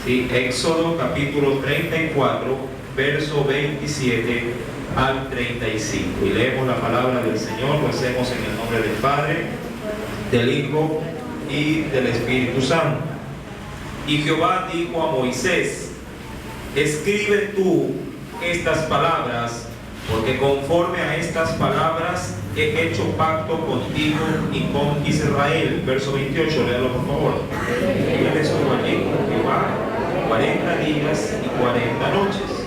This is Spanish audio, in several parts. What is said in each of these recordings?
Sí, Éxodo capítulo 34, verso 27 al 35. Y leemos la palabra del Señor, lo hacemos en el nombre del Padre, del Hijo y del Espíritu Santo. Y Jehová dijo a Moisés: escribe tú estas palabras, porque conforme a estas palabras he hecho pacto contigo y con Israel. Verso 28, léalo por favor. Él estuvo allí con Jehová 40 días y 40 noches.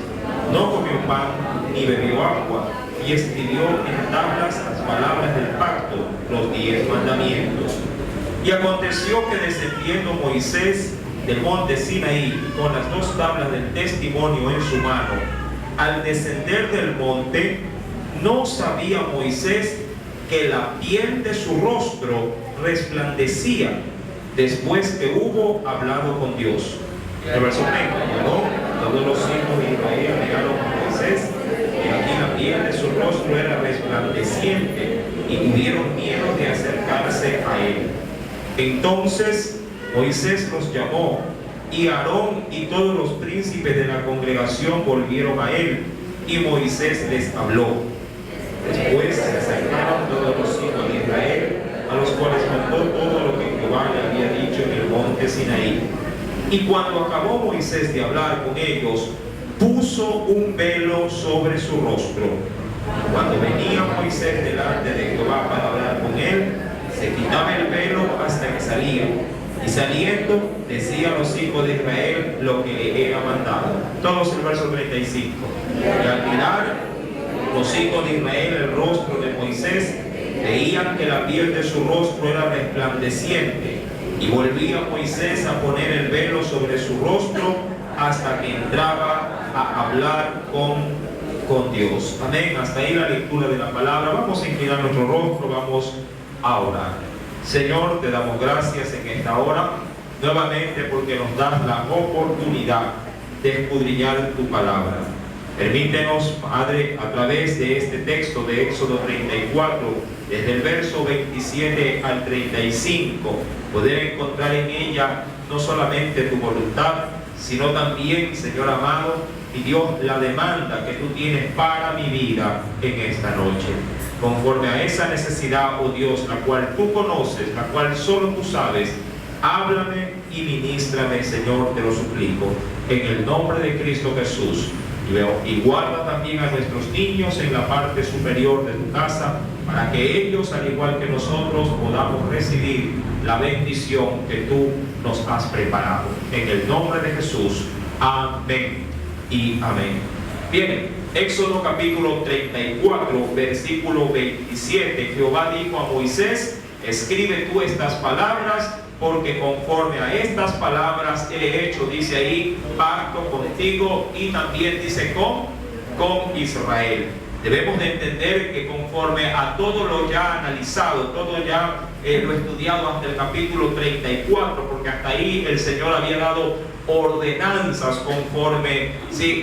No comió pan ni bebió agua, y escribió en tablas las palabras del pacto, los 10 mandamientos. Y aconteció que descendiendo Moisés del monte Sinaí con las 2 tablas del testimonio en su mano, al descender del monte, no sabía Moisés que la piel de su rostro resplandecía después que hubo hablado con Dios. El verso 30, llegó todos los hijos de Israel llegaron a Moisés, y aquí la piel de su rostro era resplandeciente, y tuvieron miedo de acercarse a él. Entonces Moisés los llamó, y Aarón y todos los príncipes de la congregación volvieron a él, y Moisés les habló. Después se acercaron todos los hijos de Israel, a los cuales contó todo lo que Jehová le había dicho en el monte Sinaí. Y cuando acabó Moisés de hablar con ellos, puso un velo sobre su rostro. Cuando venía Moisés delante de Jehová para hablar con él, se quitaba el velo hasta que salía. Y saliendo, decía a los hijos de Israel lo que le era mandado. Todos el verso 35. Y al mirar los hijos de Israel el rostro de Moisés, veían que la piel de su rostro era resplandeciente. Y volvía Moisés a poner el velo sobre su rostro hasta que entraba a hablar con Dios. Amén. Hasta ahí la lectura de la palabra. Vamos a inclinar nuestro rostro, vamos a orar. Señor, te damos gracias en esta hora, nuevamente porque nos das la oportunidad de escudriñar tu palabra. Permítenos, Padre, a través de este texto de Éxodo 34, desde el verso 27 al 35, poder encontrar en ella no solamente tu voluntad, sino también, Señor amado, y Dios, la demanda que tú tienes para mi vida en esta noche. Conforme a esa necesidad, oh Dios, la cual tú conoces, la cual solo tú sabes, háblame y ministrame, Señor, te lo suplico, en el nombre de Cristo Jesús. Y guarda también a nuestros niños en la parte superior de tu casa, para que ellos, al igual que nosotros, podamos recibir la bendición que tú nos has preparado. En el nombre de Jesús, amén y amén. Bien. Éxodo capítulo 34, versículo 27. Jehová dijo a Moisés: escribe tú estas palabras, porque conforme a estas palabras he hecho, dice ahí, pacto contigo, y también dice con Israel. Debemos de entender que conforme a todo lo ya analizado, todo ya lo estudiado hasta el capítulo 34, porque hasta ahí el Señor había dado ordenanzas conforme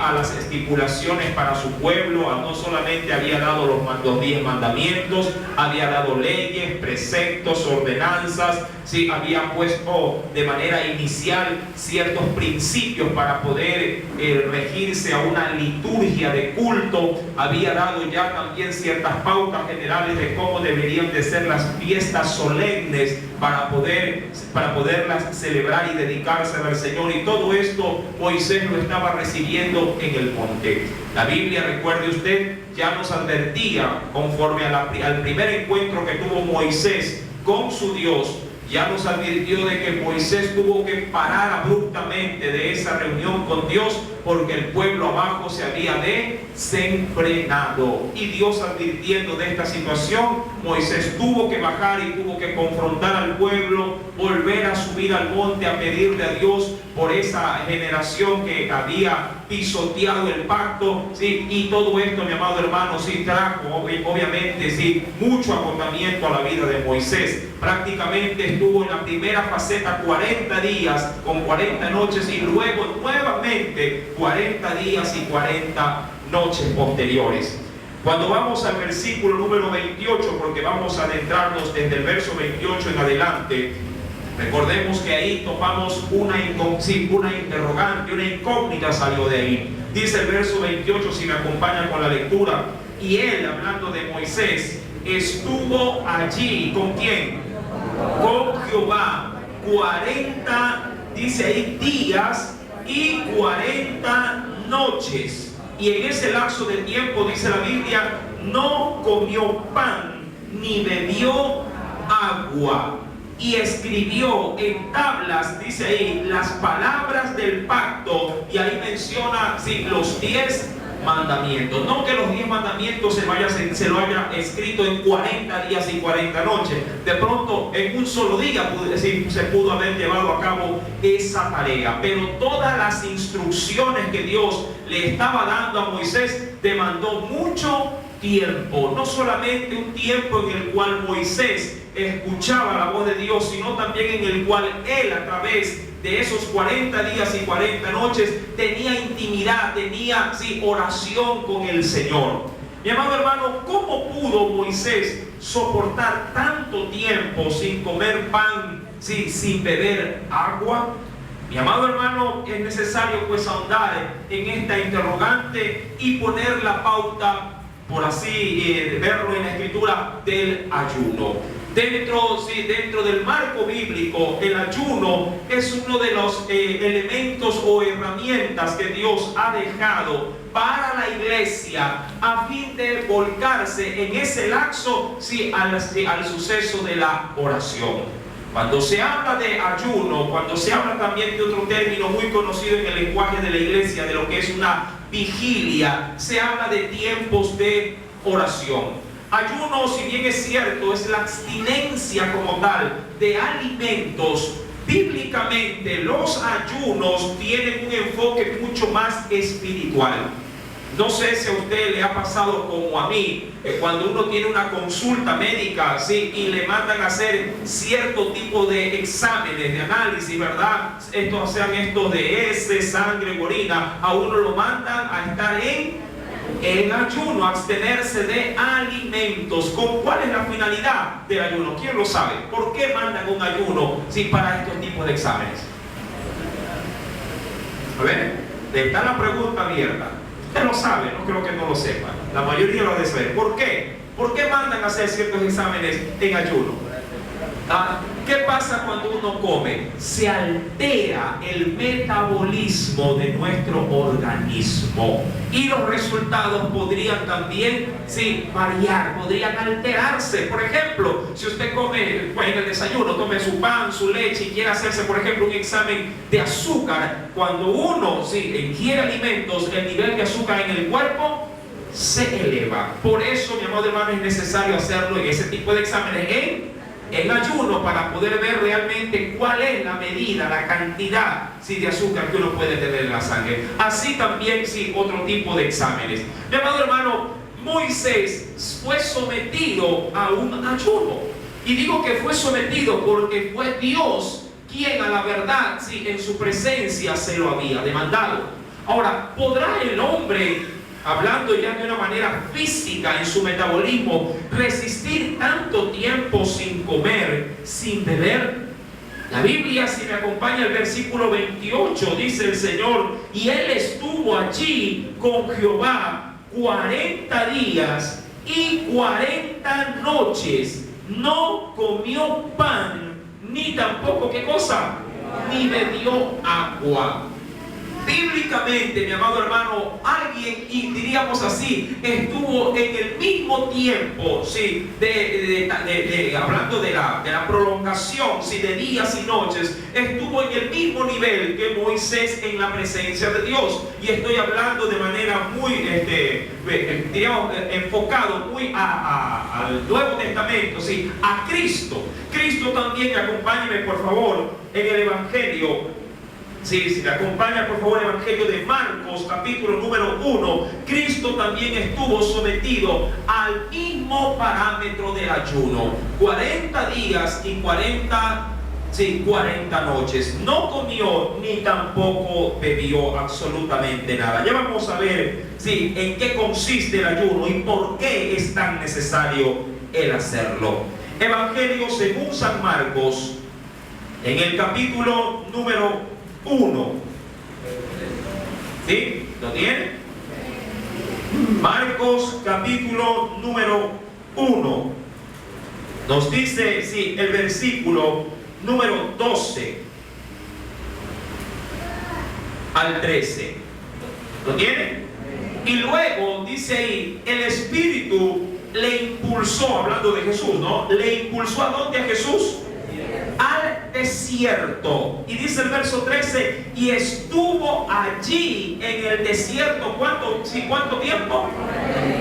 a las estipulaciones para su pueblo. No solamente había dado los 10 mandamientos, había dado leyes, preceptos, ordenanzas, había puesto de manera inicial ciertos principios para poder regirse a una liturgia de culto. Había dado ya también ciertas pautas generales de cómo deberían de ser las fiestas solemnes para poderlas celebrar y dedicarse al Señor. Y todo esto Moisés lo estaba recibiendo en el monte. La Biblia, recuerde usted, ya nos advertía conforme al primer encuentro que tuvo Moisés con su Dios. Ya nos advirtió de que Moisés tuvo que parar abruptamente de esa reunión con Dios, porque el pueblo abajo se había desenfrenado. Y Dios, advirtiendo de esta situación, Moisés tuvo que bajar y tuvo que confrontar al pueblo, volver a subir al monte a pedirle a Dios por esa generación que había pisoteado el pacto, y todo esto, mi amado hermano, trajo obviamente mucho agotamiento a la vida de Moisés. Prácticamente estuvo en la primera faceta 40 días con 40 noches, y luego nuevamente 40 días y 40 noches posteriores. Cuando vamos al versículo número 28, porque vamos a adentrarnos desde el verso 28 en adelante, Recordemos que ahí topamos una interrogante, una incógnita salió de ahí. Dice el verso 28, si me acompaña con la lectura: y él, hablando de Moisés, estuvo allí, ¿con quién? Con Jehová, 40, dice ahí, días y 40 noches. Y en ese lapso de tiempo, dice la Biblia, no comió pan ni bebió agua. Y escribió en tablas, dice ahí, las palabras del pacto. Y ahí menciona, sí, los 10 mandamientos. No que los 10 mandamientos se lo haya escrito en 40 días y 40 noches. De pronto, en un solo día se pudo haber llevado a cabo esa tarea. Pero todas las instrucciones que Dios le estaba dando a Moisés demandó mucho tiempo. No solamente un tiempo en el cual Moisés escuchaba la voz de Dios, sino también en el cual él, a través de esos 40 días y 40 noches, tenía intimidad, tenía oración con el Señor. Mi amado hermano, ¿cómo pudo Moisés soportar tanto tiempo sin comer pan, sin beber agua? Mi amado hermano, es necesario pues ahondar en esta interrogante y poner la pauta, por así verlo en la escritura, del ayuno. Dentro del marco bíblico, el ayuno es uno de los elementos o herramientas que Dios ha dejado para la iglesia a fin de volcarse en ese lapso al suceso de la oración. Cuando se habla de ayuno, cuando se habla también de otro término muy conocido en el lenguaje de la iglesia, de lo que es una vigilia, se habla de tiempos de oración. Ayuno, si bien es cierto, es la abstinencia como tal de alimentos. Bíblicamente, los ayunos tienen un enfoque mucho más espiritual. No sé si a usted le ha pasado como a mí, cuando uno tiene una consulta médica, y le mandan a hacer cierto tipo de exámenes, de análisis, ¿verdad? Sean estos de heces, sangre, orina, a uno lo mandan a estar en ayuno, abstenerse de alimentos. ¿Cuál es la finalidad del ayuno? ¿Quién lo sabe? ¿Por qué mandan un ayuno para estos tipos de exámenes? A ver, está la pregunta abierta. Usted lo sabe, no creo que no lo sepa. La mayoría lo debe saber. ¿Por qué? ¿Por qué mandan a hacer ciertos exámenes en ayuno? ¿Qué pasa cuando uno come? Se altera el metabolismo de nuestro organismo y los resultados podrían también variar, podrían alterarse. Por ejemplo, si usted come en el desayuno, tome su pan, su leche y quiere hacerse, por ejemplo, un examen de azúcar, cuando uno ingiere alimentos, el nivel de azúcar en el cuerpo se eleva. Por eso, mi amado hermano, es necesario hacerlo en ese tipo de exámenes en ayuno, para poder ver realmente cuál es la medida, la cantidad de azúcar que uno puede tener en la sangre. Así también otro tipo de exámenes. Mi amado hermano, Moisés fue sometido a un ayuno. Y digo que fue sometido porque fue Dios quien a la verdad en su presencia se lo había demandado. Ahora, ¿podrá el hombre, hablando ya de una manera física en su metabolismo, resistir tanto tiempo sin comer, sin beber? La Biblia, si me acompaña el versículo 28, dice el Señor: y él estuvo allí con Jehová 40 días y 40 noches, no comió pan, ni tampoco, ¿qué cosa? Ni bebió agua. Bíblicamente, mi amado hermano, alguien, y diríamos así, estuvo en el mismo tiempo, hablando de la prolongación, de días y noches, estuvo en el mismo nivel que Moisés en la presencia de Dios. Y estoy hablando de manera muy, enfocado muy al Nuevo Testamento, a Cristo. Cristo también, acompáñeme por favor en el Evangelio. Si me acompaña por favor el Evangelio de Marcos, capítulo número 1, Cristo también estuvo sometido al mismo parámetro del ayuno. 40 días y 40 noches. No comió ni tampoco bebió absolutamente nada. Ya vamos a ver en qué consiste el ayuno y por qué es tan necesario el hacerlo. Evangelio según San Marcos, En el capítulo número 1. ¿Sí? ¿Lo tiene? Marcos capítulo número 1. Nos dice, sí, el versículo número 12 al 13. ¿Lo tiene? Y luego dice ahí, el Espíritu le impulsó, hablando de Jesús, ¿no? Le impulsó ¿a dónde a Jesús? Al desierto. Y dice el verso 13, y estuvo allí en el desierto, ¿cuánto tiempo?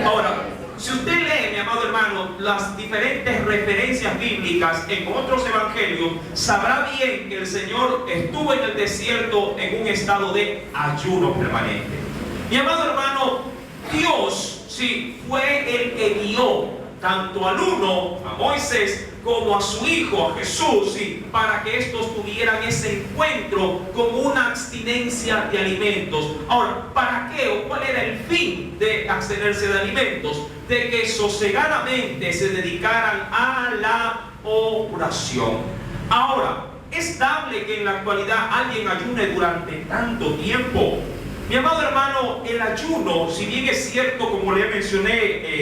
Ahora, si usted lee, mi amado hermano, las diferentes referencias bíblicas en otros evangelios, sabrá bien que el Señor estuvo en el desierto en un estado de ayuno permanente. Mi amado hermano, Dios, sí, fue el que guió tanto al uno, a Moisés, como a su hijo, a Jesús, ¿sí?, para que estos tuvieran ese encuentro con una abstinencia de alimentos. Ahora, ¿para qué o cuál era el fin de abstenerse de alimentos? De que sosegadamente se dedicaran a la oración. Ahora, ¿es dable que en la actualidad alguien ayune durante tanto tiempo? Mi amado hermano, el ayuno, si bien es cierto, como le mencioné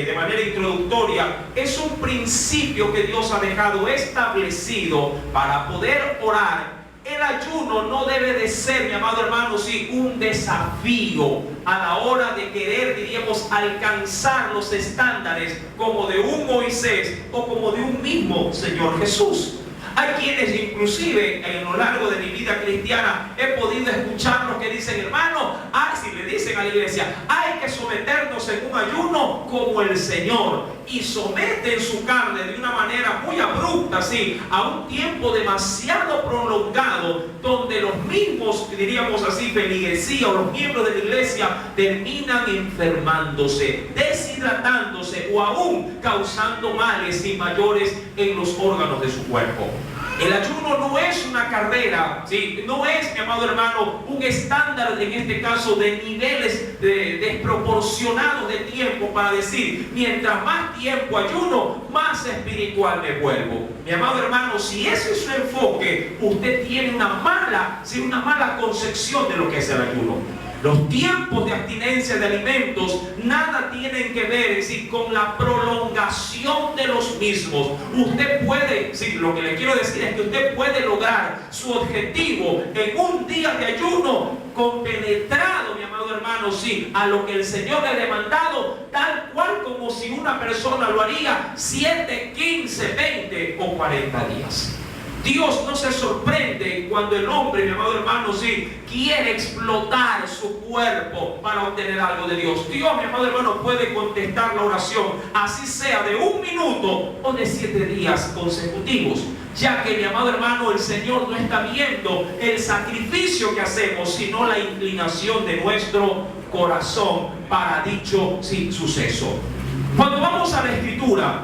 de manera introductoria, es un principio que Dios ha dejado establecido para poder orar. El ayuno no debe de ser, mi amado hermano, sí, un desafío a la hora de querer, diríamos, alcanzar los estándares como de un Moisés o como de un mismo Señor Jesús. Hay quienes inclusive en lo largo de mi vida cristiana he podido escucharlos que dicen, hermano, si le dicen a la iglesia, hay que someternos en un ayuno como el Señor, y someten su carne de una manera muy abrupta, sí, a un tiempo demasiado prolongado, donde los mismos, diríamos así, feligresía o los miembros de la iglesia terminan enfermándose, deshidratándose o aún causando males y mayores en los órganos de su cuerpo. El ayuno no es una carrera, ¿sí? No es, mi amado hermano, un estándar, en este caso, de niveles desproporcionados de tiempo para decir, mientras más tiempo ayuno, más espiritual me vuelvo. Mi amado hermano, si ese es su enfoque, usted tiene una mala concepción de lo que es el ayuno. Los tiempos de abstinencia de alimentos nada tienen que ver, es decir, con la prolongación de los mismos. Usted puede, sí, lo que le quiero decir es que usted puede lograr su objetivo en un día de ayuno compenetrado, mi amado hermano, sí, a lo que el Señor le ha demandado, tal cual como si una persona lo haría 7, 15, 20 o 40 días. Dios no se sorprende cuando el hombre, mi amado hermano, sí, quiere explotar su cuerpo para obtener algo de Dios. Dios, mi amado hermano, puede contestar la oración, así sea de 1 minuto o de 7 días consecutivos, ya que, mi amado hermano, el Señor no está viendo el sacrificio que hacemos, sino la inclinación de nuestro corazón para dicho, sí, suceso. Cuando vamos a la Escritura,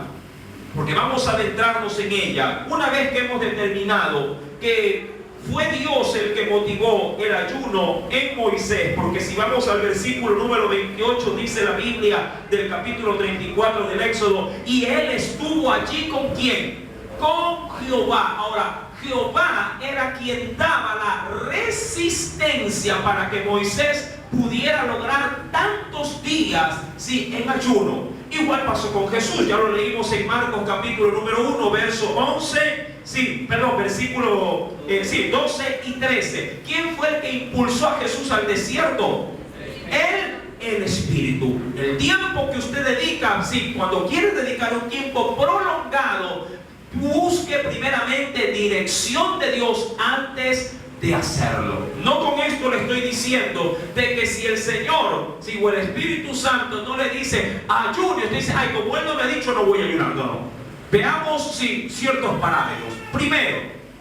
porque vamos a adentrarnos en ella, una vez que hemos determinado que fue Dios el que motivó el ayuno en Moisés, porque si vamos al versículo número 28, dice la Biblia del capítulo 34 del Éxodo, y él estuvo allí ¿con quién? Con Jehová. Ahora, Jehová era quien daba la resistencia para que Moisés pudiera lograr tantos días, sí, en ayuno. Igual pasó con Jesús, ya lo leímos en Marcos capítulo número 1, verso 11, versículo 12 y 13. ¿Quién fue el que impulsó a Jesús al desierto? El Espíritu. El tiempo que usted dedica, sí, cuando quiere dedicar un tiempo prolongado, busque primeramente dirección de Dios antes de hacerlo. No con esto le estoy diciendo de que si el Señor, si o el Espíritu Santo no le dice ayune, usted dice, ay, como Él no me ha dicho, no voy a ayunar. No. Veamos ciertos parámetros. Primero,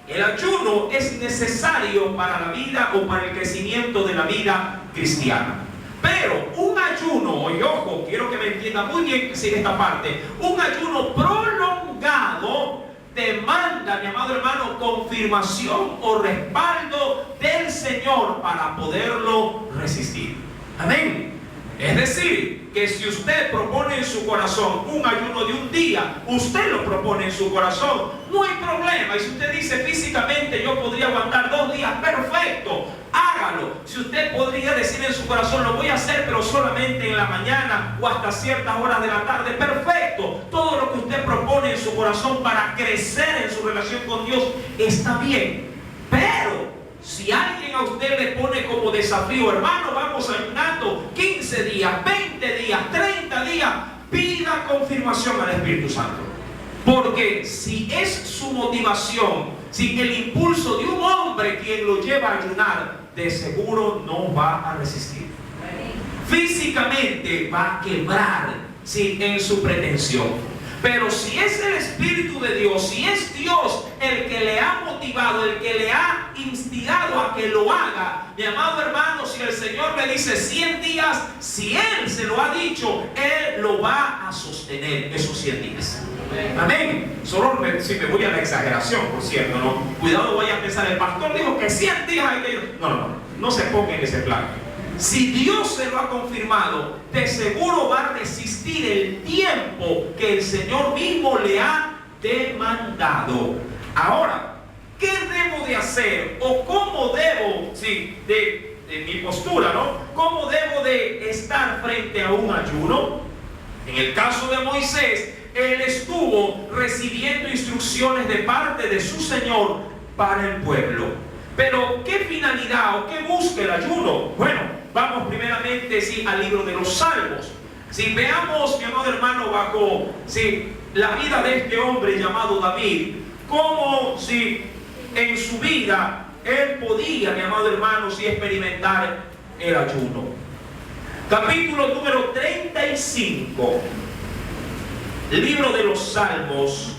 el ayuno es necesario para la vida o para el crecimiento de la vida cristiana. Pero un ayuno, y ojo, quiero que me entienda muy bien esta parte, un ayuno prolongado demanda, mi amado hermano, confirmación o respaldo del Señor para poderlo resistir. Amén. Es decir, que si usted propone en su corazón un ayuno de un día, usted lo propone en su corazón, no hay problema. Y si usted dice físicamente yo podría aguantar 2 días, perfecto, hágalo. Si usted podría decir en su corazón lo voy a hacer pero solamente en la mañana o hasta ciertas horas de la tarde, perfecto. Todo lo que usted propone en su corazón para crecer en su relación con Dios está bien. Pero si alguien a usted le pone como desafío, hermano, vamos ayunando 15 días, 20 días, 30 días, pida confirmación al Espíritu Santo. Porque si es su motivación, si el impulso de un hombre quien lo lleva a ayunar, de seguro no va a resistir. Físicamente va a quebrar, sí, en su pretensión. Pero si es el Espíritu de Dios, si es Dios el que le ha motivado, el que le ha instigado a que lo haga, mi amado hermano, si el Señor le dice 100 días, si Él se lo ha dicho, Él lo va a sostener esos 100 días. Amén. Solo si me voy a la exageración, por cierto, ¿no? Cuidado, voy a pensar, el pastor dijo que 100 días hay que ir. No se ponga en ese plan. Si Dios se lo ha confirmado, de seguro va a resistir el tiempo que el Señor mismo le ha demandado. Ahora, ¿qué debo de hacer? ¿O cómo debo, de mi postura, ¿no? ¿Cómo debo de estar frente a un ayuno? En el caso de Moisés, él estuvo recibiendo instrucciones de parte de su Señor para el pueblo. Pero, ¿qué finalidad o qué busca el ayuno? Bueno, vamos primeramente al libro de los Salmos. Si veamos, mi amado hermano, bajo la vida de este hombre llamado David, cómo en su vida él podía, mi amado hermano, experimentar el ayuno. Capítulo número 35, libro de los Salmos,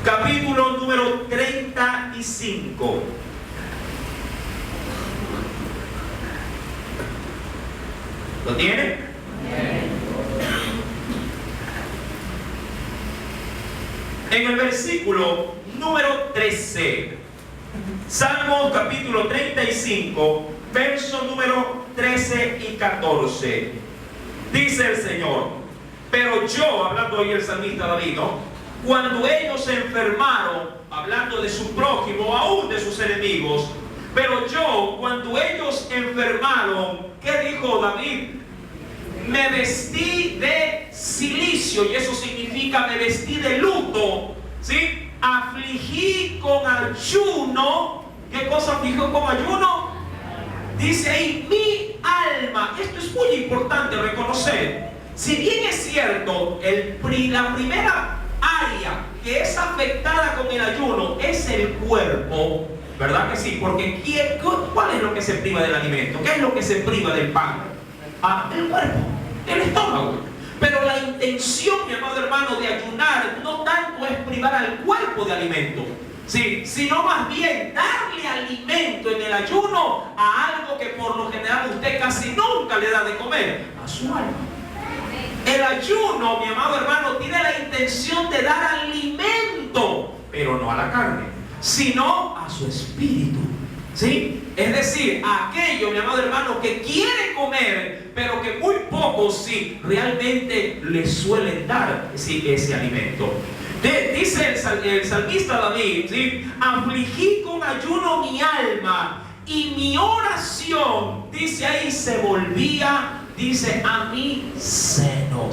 capítulo número 35. ¿Lo tiene? En el versículo número 13, Salmo capítulo 35, verso número 13 y 14, dice el Señor: pero yo, hablando hoy el salmista David, ¿no? Cuando ellos se enfermaron, hablando de su prójimo, aún de sus enemigos, pero yo, cuando ellos enfermaron, ¿qué dijo David? Me vestí de cilicio, y eso significa me vestí de luto, ¿sí? Afligí con ayuno. ¿Qué cosa afligió con ayuno? Dice ahí, mi alma. Esto es muy importante reconocer. Si bien es cierto, la primera área que es afectada con el ayuno es el cuerpo, ¿verdad que sí? Porque ¿cuál es lo que se priva del alimento? ¿Qué es lo que se priva del pan? El cuerpo, el estómago. Pero la intención, mi amado hermano, de ayunar no tanto es privar al cuerpo de alimento, sino más bien darle alimento en el ayuno a algo que por lo general usted casi nunca le da de comer, a su alma. El ayuno, mi amado hermano, tiene la intención de dar alimento, pero no a la carne, sino a su espíritu. ¿Sí? Es decir, a aquello, mi amado hermano, que quiere comer, pero que muy pocos realmente le suelen dar ese alimento. Dice el salmista David, afligí con ayuno mi alma, y mi oración, dice ahí, se volvía, dice, a mi seno.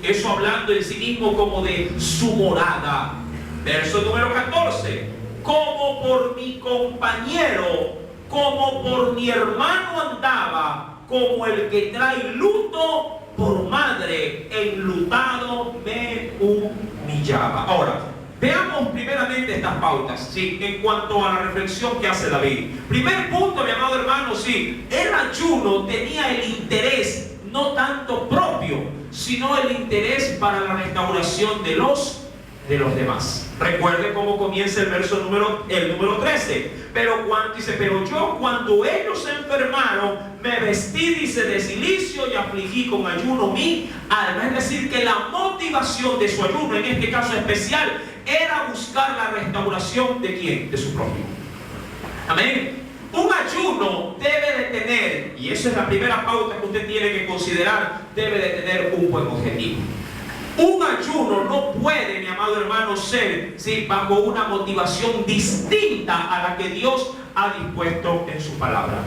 Eso hablando en sí mismo como de su morada. Verso número 14. Como por mi compañero, como por mi hermano andaba, como el que trae luto por madre, enlutado me humillaba. Ahora, veamos primeramente estas pautas, en cuanto a la reflexión que hace David. Primer punto, mi amado hermano, el ayuno tenía el interés, no tanto propio, sino el interés para la restauración de los demás. Recuerde cómo comienza el verso número 13. Pero yo cuando ellos se enfermaron, me vestí, dice, de cilicio y afligí con ayuno mi alma. Es decir, que la motivación de su ayuno, en este caso especial, era buscar la restauración ¿de quién? De su prójimo. Amén. Un ayuno debe de tener, y esa es la primera pauta que usted tiene que considerar. Debe de tener un buen objetivo. Un ayuno no puede, mi amado hermano, ser bajo una motivación distinta a la que Dios ha dispuesto en su palabra.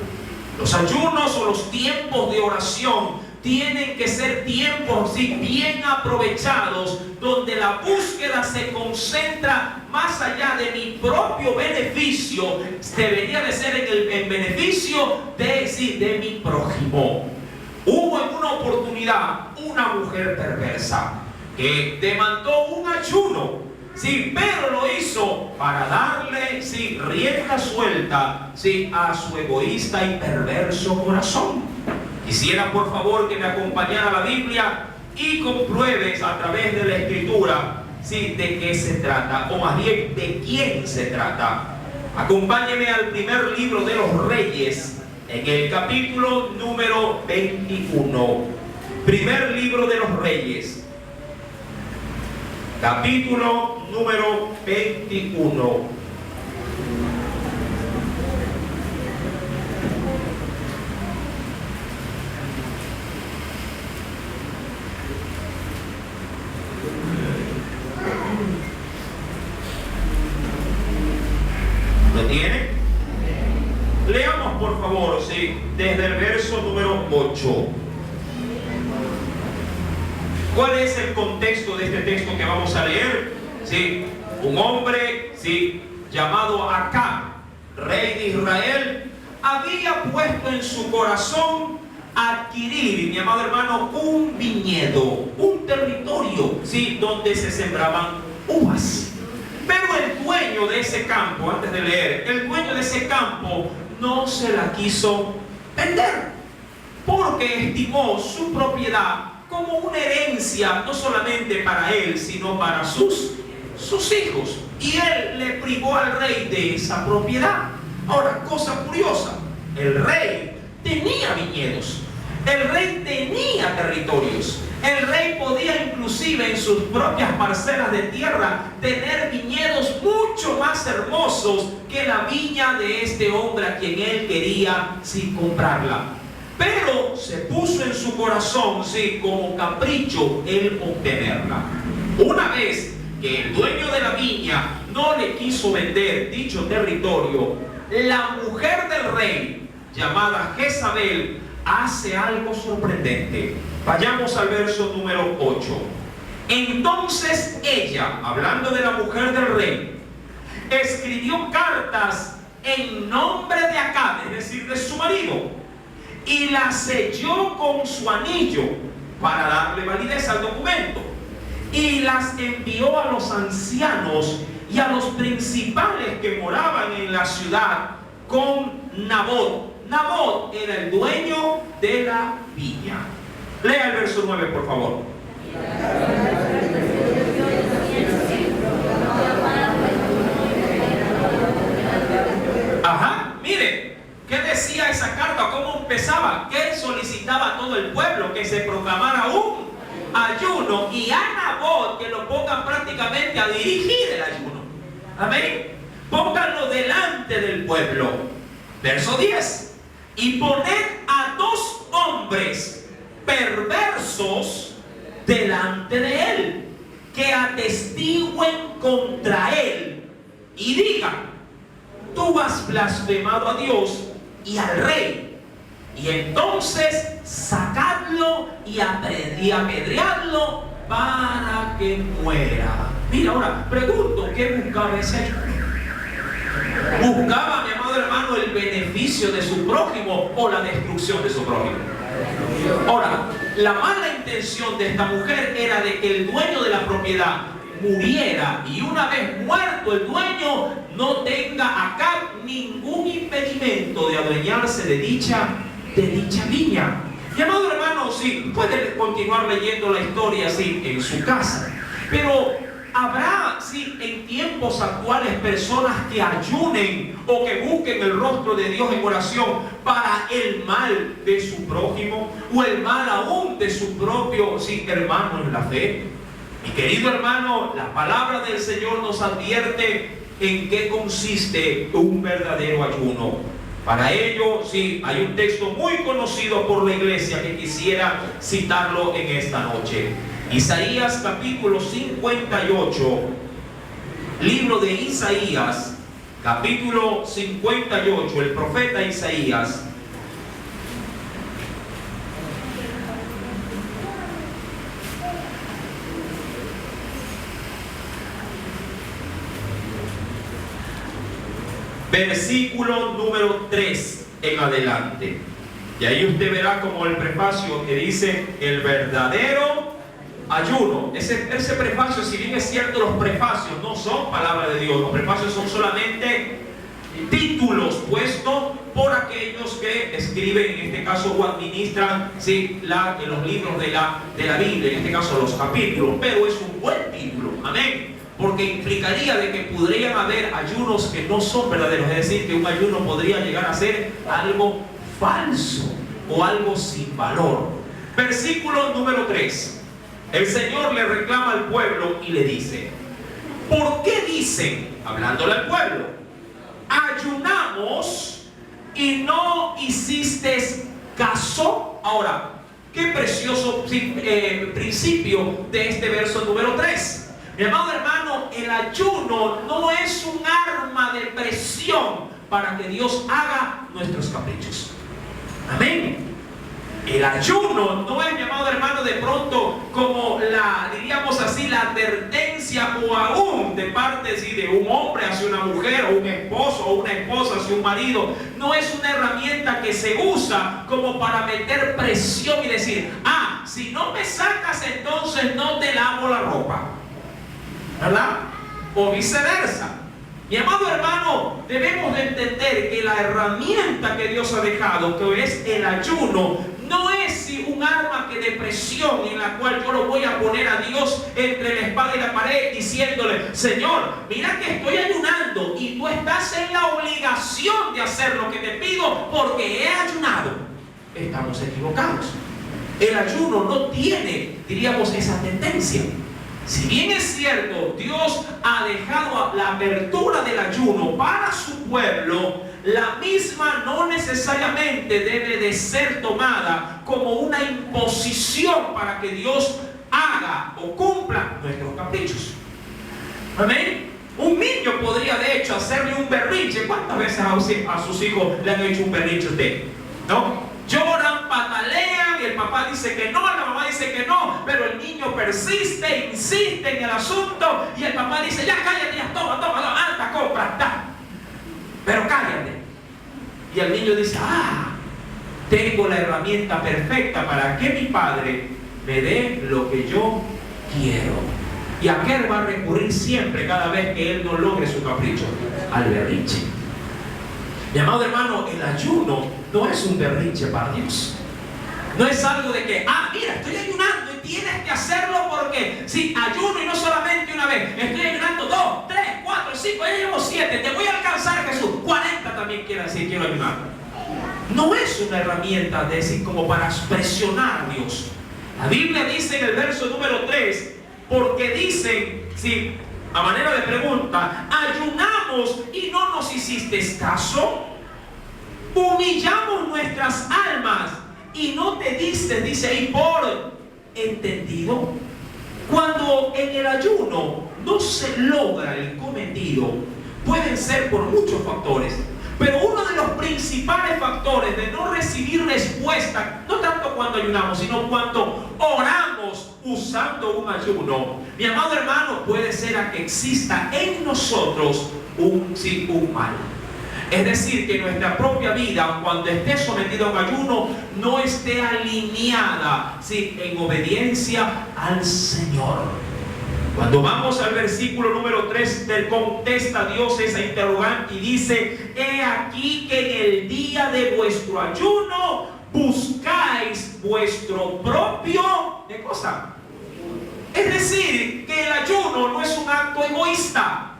Los ayunos o los tiempos de oración tienen que ser tiempos bien aprovechados, donde la búsqueda se concentra más allá de mi propio beneficio. Debería de ser en beneficio de mi prójimo. Hubo en una oportunidad una mujer perversa que demandó un ayuno, pero lo hizo para darle rienda suelta a su egoísta y perverso corazón. Quisiera por favor que me acompañara a la Biblia y compruebes a través de la Escritura de qué se trata, o más bien de quién se trata. Acompáñeme al primer libro de los Reyes, en el capítulo número 21. Primer libro de los Reyes, capítulo número 21. ¿Lo tiene? Leamos por favor, desde el verso número 8. ¿Cuál es el contexto de este texto que vamos a leer? Un hombre llamado Acab, rey de Israel, había puesto en su corazón adquirir, mi amado hermano, un viñedo, un territorio, donde se sembraban uvas. Pero el dueño de ese campo, antes de leer, el dueño de ese campo no se la quiso vender, porque estimó su propiedad como una herencia, no solamente para él, sino para sus hijos. Y él le privó al rey de esa propiedad. Ahora, cosa curiosa, el rey tenía viñedos, el rey tenía territorios, el rey podía inclusive en sus propias parcelas de tierra tener viñedos mucho más hermosos que la viña de este hombre a quien él quería comprarla. Pero se puso en su corazón, como capricho, el obtenerla. Una vez que el dueño de la viña no le quiso vender dicho territorio, la mujer del rey, llamada Jezabel, hace algo sorprendente. Vayamos al verso número 8. Entonces ella, hablando de la mujer del rey, escribió cartas en nombre de Acab, es decir, de su marido, y la selló con su anillo para darle validez al documento, y las envió a los ancianos y a los principales que moraban en la ciudad con Nabot. Nabot era el dueño de la viña. Lea el verso 9, por favor. Mire, ¿qué decía esa carta? ¿Cómo empezaba? ¿Qué solicitaba a todo el pueblo? Que se proclamara un ayuno, y a Nabot que lo pongan prácticamente a dirigir el ayuno. Amén. Pónganlo delante del pueblo. Verso 10. Y poned a 2 hombres perversos delante de él, que atestiguen contra él y digan: tú has blasfemado a Dios y al rey. Y entonces sacadlo y apedreadlo para que muera. Mira, ahora pregunto, ¿qué buscaba ese ayuno? ¿Buscaba, mi amado hermano, el beneficio de su prójimo o la destrucción de su prójimo? Ahora, la mala intención de esta mujer era de que el dueño de la propiedad muriera, y una vez muerto el dueño, no tenga acá ningún impedimento de adueñarse de dicha viña. Mi amado hermano, puede continuar leyendo la historia en su casa, pero habrá en tiempos actuales personas que ayunen o que busquen el rostro de Dios en oración para el mal de su prójimo, o el mal aún de su propio hermano en la fe. Mi querido hermano, la palabra del Señor nos advierte en qué consiste un verdadero ayuno. Para ello, sí, hay un texto muy conocido por la iglesia que quisiera citarlo en esta noche. Isaías capítulo 58, libro de Isaías, capítulo 58, el profeta Isaías. Versículo número 3 en adelante. Y ahí usted verá como el prefacio que dice el verdadero ayuno. Ese prefacio, si bien es cierto, los prefacios no son palabra de Dios. Los prefacios son solamente títulos puestos por aquellos que escriben, en este caso, o administran, ¿sí?, los libros de la Biblia, en este caso los capítulos. Pero es un buen título, amén, porque implicaría de que podrían haber ayunos que no son verdaderos. Es decir, que un ayuno podría llegar a ser algo falso o algo sin valor. Versículo número 3. El Señor le reclama al pueblo y le dice: ¿por qué dicen, hablándole al pueblo, ayunamos y no hiciste caso? Ahora, qué precioso principio de este verso número 3. Mi amado hermano, el ayuno no es un arma de presión para que Dios haga nuestros caprichos. Amén. El ayuno no es, mi amado hermano, de pronto como diríamos así, la advertencia o aún de parte de un hombre hacia una mujer, o un esposo o una esposa hacia un marido. No es una herramienta que se usa como para meter presión y decir: ah, si no me sacas, entonces no te lavo la ropa, ¿verdad? O viceversa. Mi amado hermano, debemos de entender que la herramienta que Dios ha dejado, que es el ayuno, no es un arma de presión en la cual yo lo voy a poner a Dios entre la espada y la pared, diciéndole: Señor, mira que estoy ayunando y tú estás en la obligación de hacer lo que te pido porque he ayunado. Estamos equivocados. El ayuno no tiene, diríamos, esa tendencia. Si bien es cierto, Dios ha dejado la apertura del ayuno para su pueblo, la misma no necesariamente debe de ser tomada como una imposición para que Dios haga o cumpla nuestros caprichos. Amén. Un niño podría de hecho hacerle un berrinche. ¿Cuántas veces a sus hijos le han hecho un berrinche a usted? ¿No? Lloran, patalean y el papá dice que no, la mamá dice que no, pero el niño persiste, insiste en el asunto y el papá dice: ya cállate, ya toma, anda, compra, está. Pero cállate. Y el niño dice: ah, tengo la herramienta perfecta para que mi padre me dé lo que yo quiero. ¿Y a qué va a recurrir siempre cada vez que él no logre su capricho? Al berrinche. Mi amado hermano, el ayuno no es un berrinche para Dios. No es algo de que: ah, mira, estoy ayunando y tienes que hacerlo porque sí, ayuno y no solamente una vez. Estoy ayunando 2, 3, 4, 5, ya llevo 7. Te voy a alcanzar, Jesús. 40 también quiere decir: quiero ayunar. No es una herramienta de decir como para presionar a Dios. La Biblia dice en el verso número 3, porque dicen, sí, a manera de pregunta: ayunamos y no nos hiciste caso. Humillamos nuestras almas y no te diste, dice ahí, por entendido. Cuando en el ayuno no se logra el cometido, pueden ser por muchos factores, pero uno de los principales factores de no recibir respuesta, no tanto cuando ayunamos, sino cuando oramos usando un ayuno, mi amado hermano, puede ser a que exista en nosotros un mal. Es decir, que nuestra propia vida, cuando esté sometida a un ayuno, no esté alineada, ¿sí?, en obediencia al Señor. Cuando vamos al versículo número 3, le contesta Dios esa interrogante y dice: he aquí que en el día de vuestro ayuno buscáis vuestro propio, ¿qué cosa? Es decir, que el ayuno no es un acto egoísta.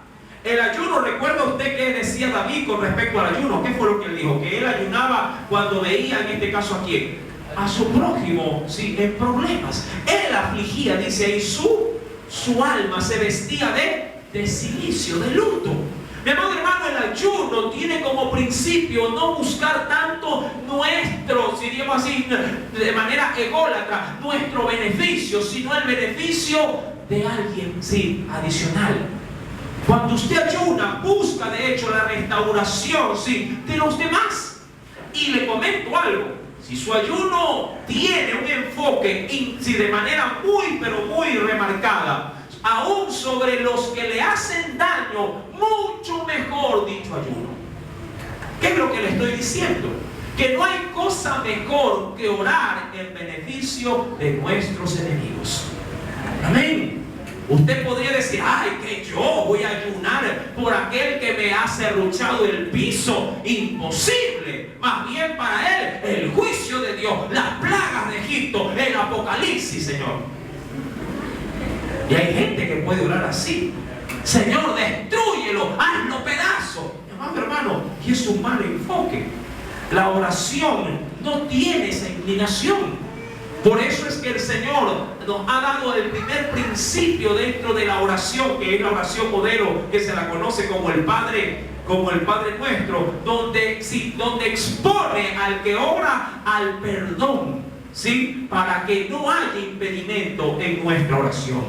El ayuno, recuerda usted que decía David con respecto al ayuno. ¿Qué fue lo que él dijo? Que él ayunaba cuando veía, en este caso, ¿a quién? A su prójimo, ¿sí?, en problemas. Él afligía, dice ahí, su alma se vestía de silicio, de luto. Mi amado hermano, el ayuno tiene como principio no buscar tanto nuestro, si digamos así, de manera ególatra, nuestro beneficio, sino el beneficio de alguien, sí, adicional. Cuando usted ayuna, busca de hecho la restauración, sí, de los demás. Y le comento algo: si su ayuno tiene un enfoque, sí, de manera muy, pero muy remarcada, aún sobre los que le hacen daño, mucho mejor dicho ayuno. ¿Qué es lo que le estoy diciendo? Que no hay cosa mejor que orar en beneficio de nuestros enemigos. Amén. Usted podría decir: ay, que yo voy a ayunar por aquel que me ha serruchado el piso. Imposible. Más bien para él el juicio de Dios, las plagas de Egipto, el Apocalipsis, Señor. Y hay gente que puede orar así: Señor, destrúyelo, hazlo pedazo. Hermano, y es un mal enfoque. La oración no tiene esa inclinación. Por eso es que el Señor nos ha dado el primer principio dentro de la oración, que es la oración modelo, que se la conoce como el Padre Nuestro, donde expone al que ora al perdón, ¿sí? Para que no haya impedimento en nuestra oración.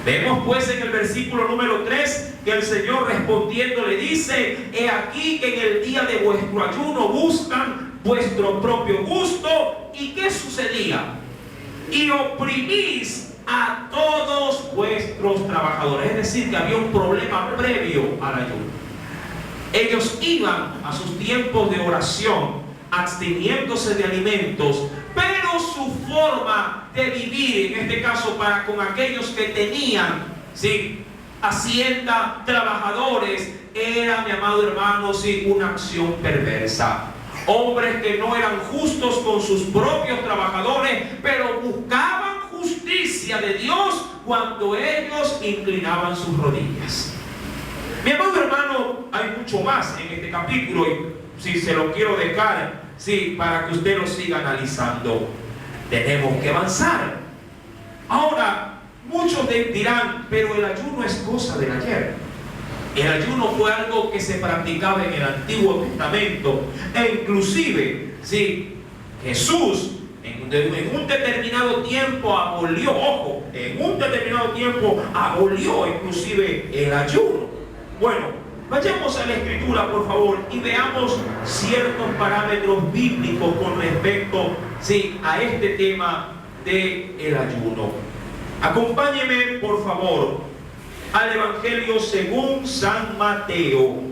Vemos pues en el versículo número 3 que el Señor respondiendo le dice: he aquí que en el día de vuestro ayuno buscan vuestro propio gusto. ¿Y qué sucedía? Y oprimís a todos vuestros trabajadores. Es decir, que había un problema previo al ayuno. Ellos iban a sus tiempos de oración absteniéndose de alimentos, pero su forma de vivir, en este caso para con aquellos que tenían, ¿sí?, hacienda, trabajadores, era, mi amado hermano, sí, una acción perversa. Hombres que no eran justos con sus propios trabajadores, pero buscaban justicia de Dios cuando ellos inclinaban sus rodillas. Mi amado hermano, hay mucho más en este capítulo y si se lo quiero dejar, sí, para que usted lo siga analizando. Tenemos que avanzar. Ahora, muchos dirán: pero el ayuno es cosa del ayer. El ayuno fue algo que se practicaba en el Antiguo Testamento. E inclusive, sí, Jesús en un determinado tiempo abolió, ojo, en un determinado tiempo abolió inclusive el ayuno. Bueno, vayamos a la Escritura, por favor, y veamos ciertos parámetros bíblicos con respecto, sí, a este tema del ayuno. Acompáñeme, por favor, al Evangelio según San Mateo,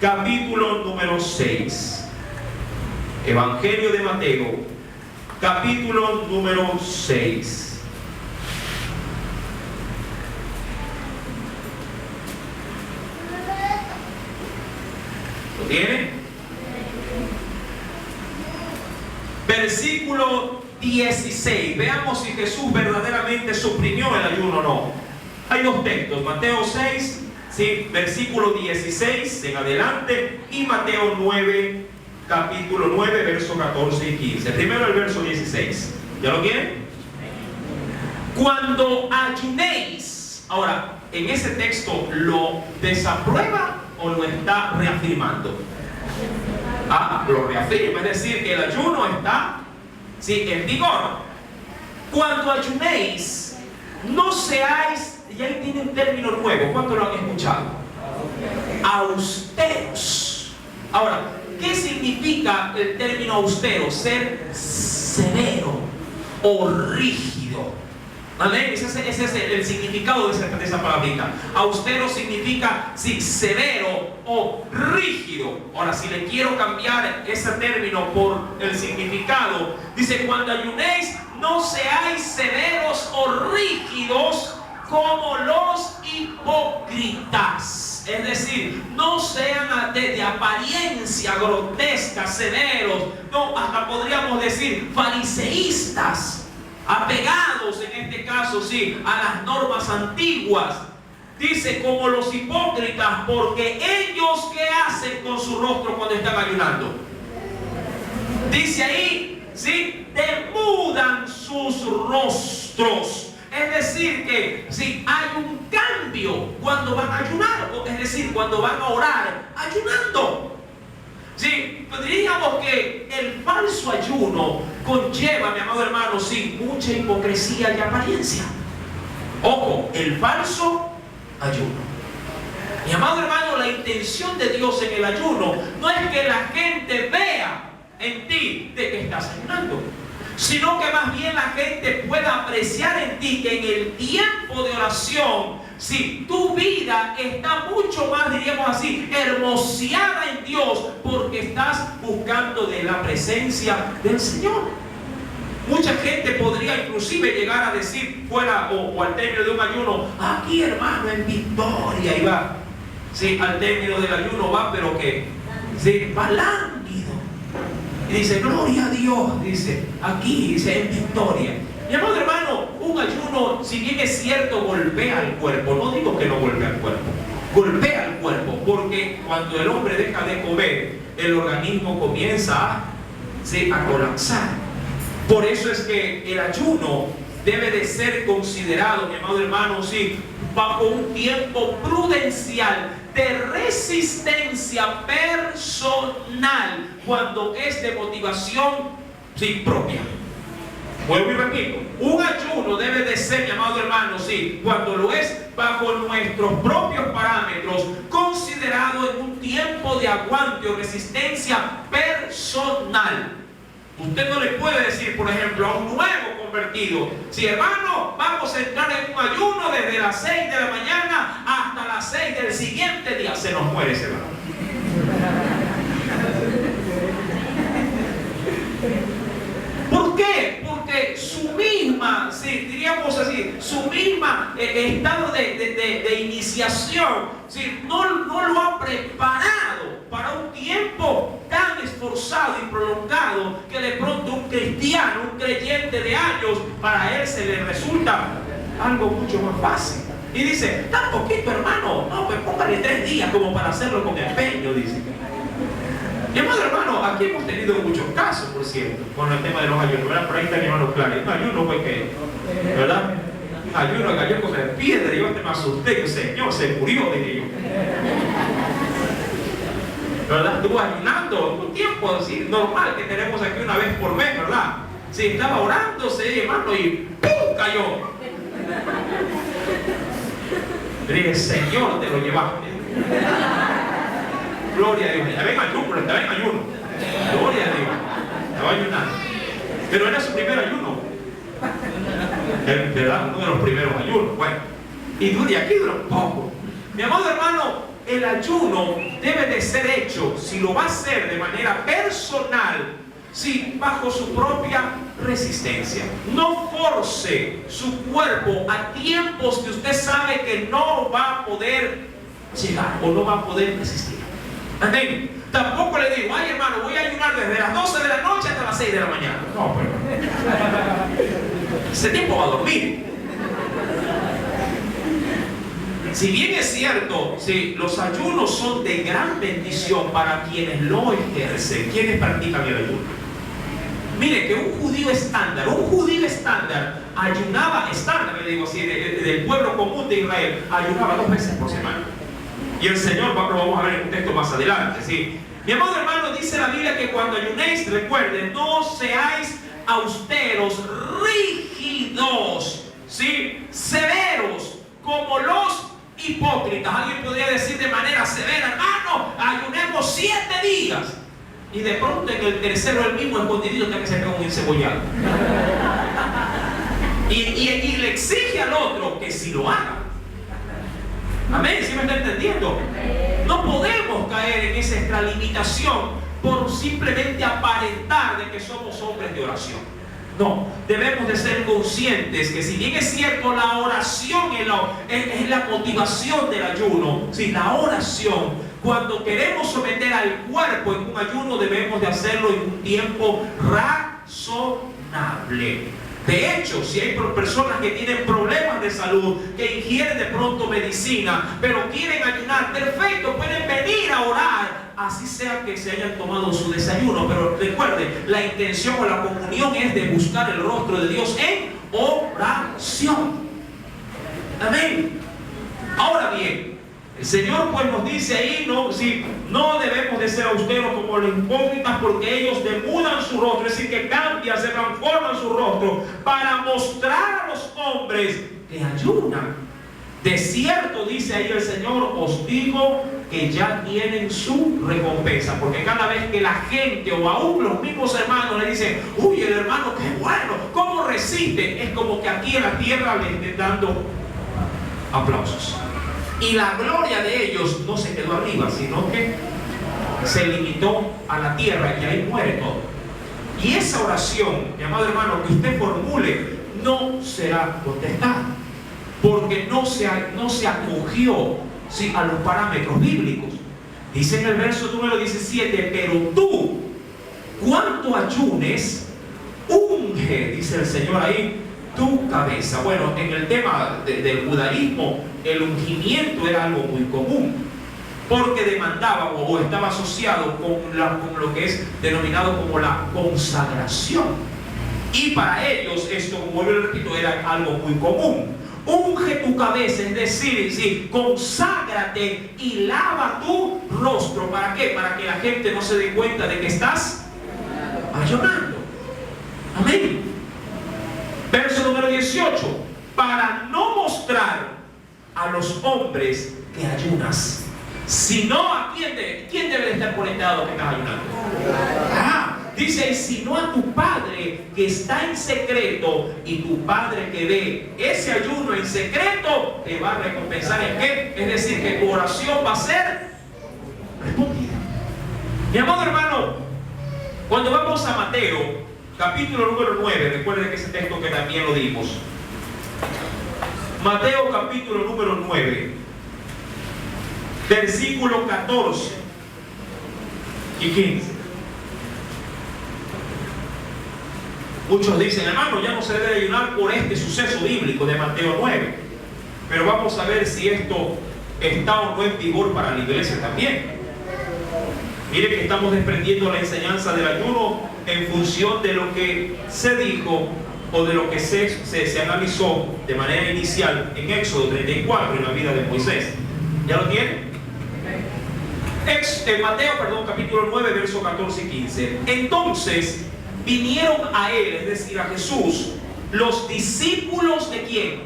capítulo número 6. Evangelio de Mateo, capítulo número 6. ¿Lo tiene? Versículo 16. Veamos si Jesús verdaderamente suprimió el ayuno o no. Hay dos textos: Mateo 6, ¿sí?, versículo 16 en adelante, y Mateo 9, capítulo 9, versos 14 y 15. Primero el verso 16. ¿Ya lo tienen? Cuando ayunéis. Ahora, en ese texto, ¿lo desaprueba o lo está reafirmando? Lo reafirma, es decir, que el ayuno está, sí, en vigor. Cuando ayunéis, no seáis, y ahí tiene un término nuevo, ¿cuánto lo han escuchado? Austeros. Ahora, ¿qué significa el término austero? Ser severo o rígido. ¿Vale? Ese es el significado de esa palabrita. Austero significa, sí, severo o rígido. Ahora, si le quiero cambiar ese término por el significado, dice: cuando ayunéis, no seáis severos o rígidos como los hipócritas. Es decir, no sean de apariencia grotesca, severos. No, hasta podríamos decir fariseístas, apegados en este caso, sí, a las normas antiguas. Dice: como los hipócritas, porque ellos, ¿qué hacen con su rostro cuando están ayunando? Dice ahí, sí, demudan sus rostros. Es decir que si hay un cambio cambio cuando van a ayunar, es decir, cuando van a orar ayunando. Sí, diríamos que el falso ayuno conlleva, mi amado hermano, sí, mucha hipocresía y apariencia. Ojo, el falso ayuno. Mi amado hermano, la intención de Dios en el ayuno no es que la gente vea en ti de que estás ayunando, sino que más bien la gente pueda apreciar en ti que en el tiempo de oración, si tu vida está mucho más, diríamos así, hermoseada en Dios, porque estás buscando de la presencia del Señor. Mucha gente podría inclusive llegar a decir fuera o al término de un ayuno, aquí hermano en victoria, y va. Sí, al término del ayuno va, pero que sí, va lánguido. Y dice, gloria a Dios, dice, aquí, dice, en victoria. Mi amado hermano, un ayuno, si bien es cierto, golpea al cuerpo. No digo que no golpea al cuerpo, golpea al cuerpo, porque cuando el hombre deja de comer, el organismo comienza a colapsar. Por eso es que el ayuno debe de ser considerado, mi amado hermano, sí, bajo un tiempo prudencial de resistencia personal, cuando es de motivación sí, propia. Vuelvo y repito, un ayuno debe de ser, mi amado hermano, sí, cuando lo es bajo nuestros propios parámetros, considerado en un tiempo de aguante o resistencia personal. Usted no le puede decir, por ejemplo, a un nuevo convertido, si hermano, vamos a entrar en un ayuno desde las 6 de la mañana hasta las 6 del siguiente día. Se nos muere ese hermano. ¿Por qué? Porque su misma, sí, diríamos así, su misma estado de iniciación, sí, no lo ha preparado para un tiempo tan esforzado y prolongado que de pronto un cristiano, un creyente de años, para él se le resulta algo mucho más fácil. Y dice, tan poquito hermano, no, pues póngale 3 días como para hacerlo con empeño, dice. Mi amado hermano, aquí hemos tenido muchos casos, por cierto, con el tema de los ayunos, ¿verdad? Por ahí está mi hermano Claro. Un ayuno fue que, ¿verdad? Ayuno cayó con la piedra y yo me asusté, que el Señor se murió, dije yo. ¿Verdad? Estuvo ayunando un tiempo así, normal que tenemos aquí una vez por mes, ¿verdad? Sí, estaba orándose, hermano, y ¡pum! Cayó. Le dije, Señor, te lo llevaste. Gloria a Dios. Estaba en ayuno, pero estaba en ayuno. Gloria a Dios. Estaba ayunando. Pero era su primer ayuno. ¿Verdad? Uno de los primeros ayunos. Bueno. Y aquí dura un poco. Mi amado hermano, el ayuno debe de ser hecho, si lo va a hacer de manera personal, sí, bajo su propia resistencia. No force su cuerpo a tiempos que usted sabe que no va a poder llegar o no va a poder resistir. Amén. Tampoco le digo, ay hermano, voy a ayunar desde las 12 de la noche hasta las 6 de la mañana. No, pero ese tiempo va a dormir. Si bien es cierto, sí, los ayunos son de gran bendición para quienes lo ejercen, quienes practican el ayuno. Mire que un judío estándar ayunaba, le digo así, del pueblo común de Israel, ayunaba 2 veces por semana. Y el Señor, lo vamos a ver en un texto más adelante, ¿sí? Mi amado hermano, dice la Biblia que cuando ayunéis, recuerden, no seáis austeros, rígidos, ¿sí? Severos, como los hipócritas. Alguien podría decir de manera severa, hermano, ayunemos 7 días. Y de pronto en el tercero el mismo escondidito está que se pega un encebollado. Y le exige al otro que si lo haga. Amén, ¿sí me está entendiendo? No podemos caer en esa extralimitación por simplemente aparentar de que somos hombres de oración. No, debemos de ser conscientes que si bien es cierto la oración es la motivación del ayuno, si la oración, cuando queremos someter al cuerpo en un ayuno, debemos de hacerlo en un tiempo razonable. De hecho, si hay personas que tienen problemas de salud, que ingieren de pronto medicina, pero quieren ayunar, perfecto, pueden venir a orar, así sea que se hayan tomado su desayuno. Pero recuerden, la intención o la comunión es de buscar el rostro de Dios en oración. Amén. Ahora bien, el Señor pues nos dice ahí, no debemos de ser austeros como los hipócritas, porque ellos demudan su rostro, es decir, que cambian, se transforman su rostro para mostrar a los hombres que ayunan. De cierto, dice ahí el Señor, os digo que ya tienen su recompensa. Porque cada vez que la gente o aún los mismos hermanos le dicen, uy, el hermano qué bueno, ¿cómo resiste? Es como que aquí en la tierra le estén dando aplausos. Y la gloria de ellos no se quedó arriba, sino que se limitó a la tierra y ahí muere todo. Y esa oración, mi amado hermano, que usted formule, no será contestada. Porque no se acogió a los parámetros bíblicos. Dice en el verso número 17, pero tú, cuanto ayunes, unge, dice el Señor ahí, tu cabeza. Bueno, en el tema del judaísmo, el ungimiento era algo muy común, porque demandaba o estaba asociado con lo que es denominado como la consagración. Y para ellos, esto, como yo repito, era algo muy común. Unge tu cabeza, es decir, conságrate y lava tu rostro. ¿Para qué? Para que la gente no se dé cuenta de que estás ayunando. Amén. Verso número 18. Para no mostrar a los hombres que ayunas, sino a quién debe de estar conectado que estás ayunando. Dice, y sino a tu Padre que está en secreto, y tu Padre que ve ese ayuno en secreto te va a recompensar. ¿En qué? Es decir, que tu oración va a ser respondida. Mi amado hermano, cuando vamos a Mateo, capítulo número 9, recuerden que ese texto que también lo dimos. Mateo capítulo número 9, versículo 14 y 15. Muchos dicen, hermano, ya no se debe ayunar por este suceso bíblico de Mateo 9. Pero vamos a ver si esto está o no en vigor para la iglesia también. Mire que estamos desprendiendo la enseñanza del ayuno en función de lo que se dijo o de lo que se analizó de manera inicial en Éxodo 34 en la vida de Moisés. ¿Ya lo tienen? Mateo, capítulo 9, versos 14 y 15. Entonces vinieron a él, es decir, a Jesús, los discípulos de ¿quién?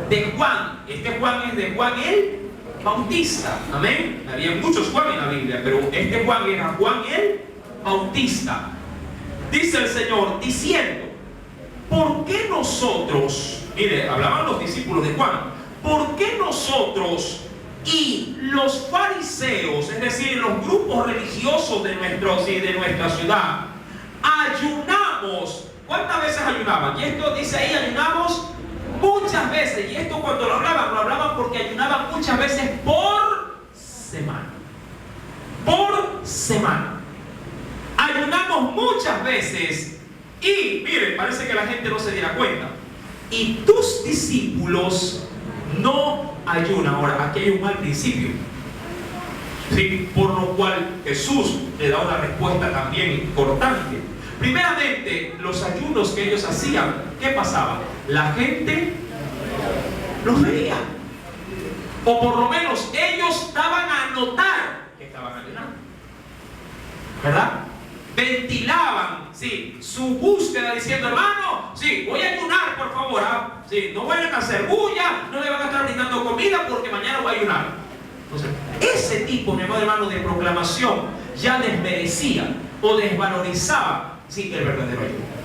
De Juan. Este Juan es de Juan el Bautista. Amén. Había muchos Juan en la Biblia, pero este Juan era Juan el Bautista. Dice el Señor, diciendo, ¿por qué nosotros, mire, hablaban los discípulos de Juan, ¿por qué nosotros y los fariseos, es decir, los grupos religiosos de nuestra ciudad, ayunamos? ¿Cuántas veces ayunaban? Y esto dice ahí, ayunamos muchas veces. Y esto cuando lo hablaban porque ayunaban muchas veces por semana. Por semana. Ayunamos muchas veces. Y mire, parece que la gente no se diera cuenta. Y tus discípulos no ayunan. Ahora, aquí hay un mal principio. ¿Sí? Por lo cual Jesús le da una respuesta también importante. Primeramente, los ayunos que ellos hacían, ¿qué pasaba? La gente los veía, o por lo menos ellos daban a notar que estaban ayunando, ¿verdad? Ventilaban, sí, su búsqueda diciendo, hermano, sí, voy a ayunar, por favor, sí, no vayan a hacer bulla, no le van a estar brindando comida porque mañana voy a ayunar. Entonces, ese tipo, mi amado hermano, de proclamación ya desmerecía o desvalorizaba, sí, el verdadero ayuno.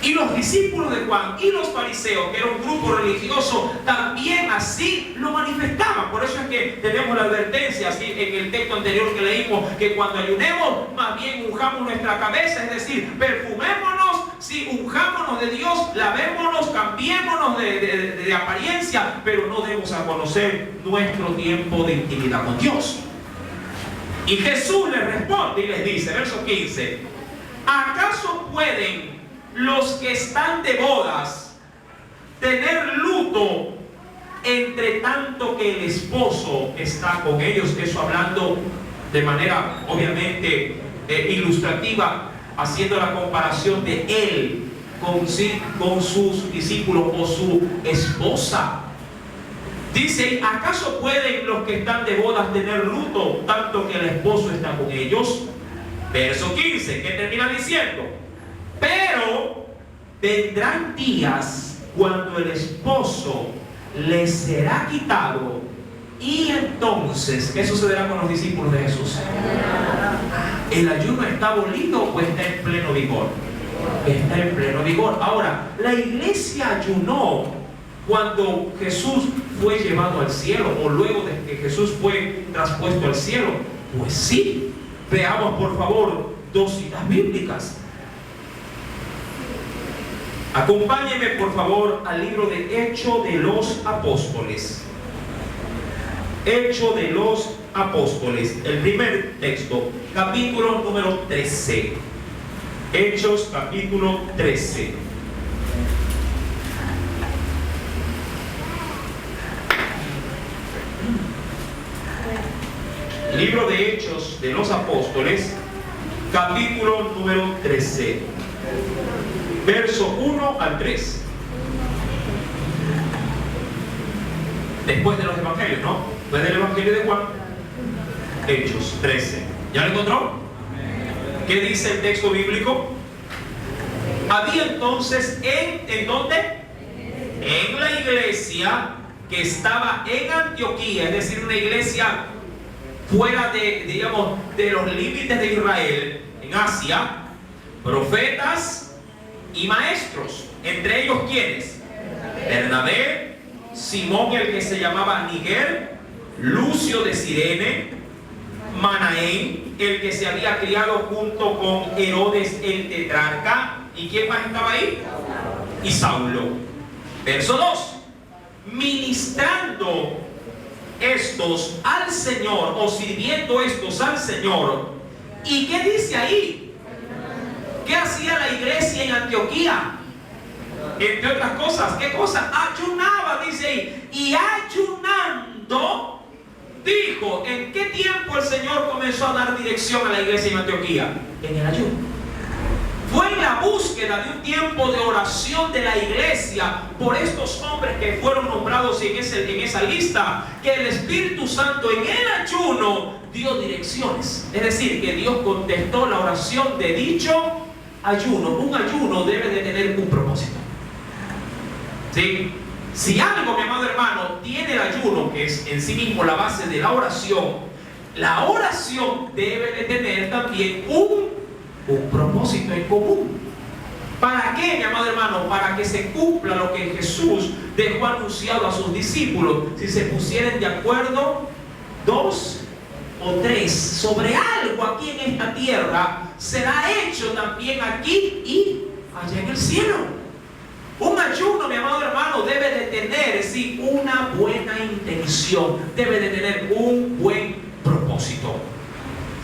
Y los discípulos de Juan y los fariseos, que era un grupo religioso, también así lo manifestaban. Por eso es que tenemos la advertencia, así en el texto anterior que leímos, que cuando ayunemos, más bien unjamos nuestra cabeza, es decir, perfumémonos, sí, unjámonos de Dios, lavémonos, cambiémonos de apariencia, pero no debemos a conocer nuestro tiempo de intimidad con Dios. Y Jesús les responde y les dice, verso 15, ¿acaso pueden los que están de bodas tener luto entre tanto que el esposo está con ellos? Eso hablando de manera obviamente ilustrativa, haciendo la comparación de él con sus discípulos o su esposa. Dice, ¿acaso pueden los que están de bodas tener luto tanto que el esposo está con ellos? Verso 15, que termina diciendo, pero vendrán días cuando el esposo les será quitado, y entonces, ¿qué sucederá con los discípulos de Jesús? ¿El ayuno está abolido o está en pleno vigor? Está en pleno vigor. Ahora, la iglesia ayunó cuando Jesús fue llevado al cielo, o luego de que Jesús fue traspuesto al cielo. Pues sí. Veamos por favor 2 citas bíblicas. Acompáñenme por favor al libro de Hechos de los Apóstoles. Hechos de los Apóstoles, el primer texto, capítulo número 13. Hechos capítulo 13. Libro de Hechos de los Apóstoles, capítulo número 13, verso 1 al 3. Después de los evangelios, ¿no? Después del evangelio de Juan, Hechos 13. ¿Ya lo encontró? ¿Qué dice el texto bíblico? Había entonces ¿en dónde? En la iglesia que estaba en Antioquía, es decir, una iglesia fuera de los límites de Israel, en Asia, profetas y maestros. Entre ellos, ¿quiénes? Bernabé, Simón el que se llamaba Niger, Lucio de Cirene, Manaén, el que se había criado junto con Herodes el tetrarca. ¿Y quién más estaba ahí? Y Saulo. Verso 2. Ministrando estos al Señor, o sirviendo estos al Señor. ¿Y qué dice ahí? ¿Qué hacía la iglesia en Antioquía? Entre otras cosas, ¿qué cosa? Ayunaba, dice ahí. Y ayunando, dijo, ¿en qué tiempo el Señor comenzó a dar dirección a la iglesia en Antioquía? En el ayuno. Fue en la búsqueda de un tiempo de oración de la iglesia por estos hombres que fueron nombrados en esa lista, que el Espíritu Santo en el ayuno dio direcciones. Es decir, que Dios contestó la oración de dicho ayuno. Un ayuno debe de tener un propósito. ¿Sí? Si algo, mi amado hermano, tiene el ayuno, que es en sí mismo la base de la oración debe de tener también un propósito en común. ¿Para qué, mi amado hermano? Para que se cumpla lo que Jesús dejó anunciado a sus discípulos. Si se pusieren de acuerdo 2 o 3 sobre algo aquí en esta tierra, será hecho también aquí y allá en el cielo. Un ayuno, mi amado hermano, debe de tener, sí, una buena intención, debe de tener un buen propósito.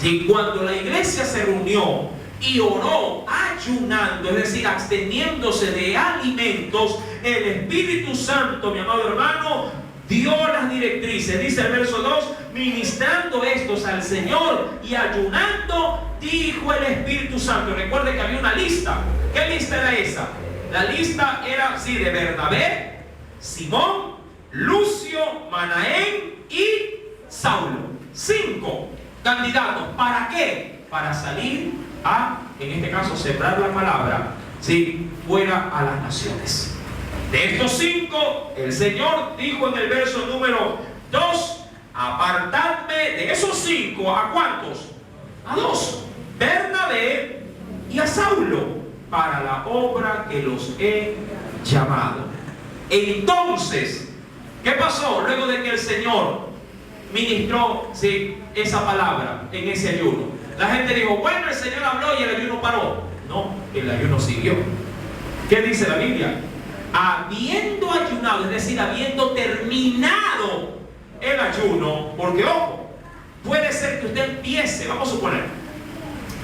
Y cuando la iglesia se reunió y oró ayunando, es decir, absteniéndose de alimentos, el Espíritu Santo, mi amado hermano, dio las directrices. Dice el verso 2, ministrando estos al Señor y ayunando, dijo el Espíritu Santo. Recuerde que había una lista. ¿Qué lista era esa? La lista era, sí, de Bernabé, Simón, Lucio, Manaén y Saulo. 5 candidatos. ¿Para qué? Para salir a, en este caso, sembrar la palabra, ¿sí?, fuera a las naciones. De estos 5, el Señor dijo en el verso número 2, apartadme de esos 5, ¿a cuántos? A 2, Bernabé y a Saulo, para la obra que los he llamado. Entonces, ¿qué pasó luego de que el Señor ministró, sí, esa palabra en ese ayuno? La gente dijo, bueno, el Señor habló y el ayuno paró. No, el ayuno siguió. ¿Qué dice la Biblia? Habiendo ayunado, es decir, habiendo terminado el ayuno, porque ojo, puede ser que usted empiece, vamos a suponer,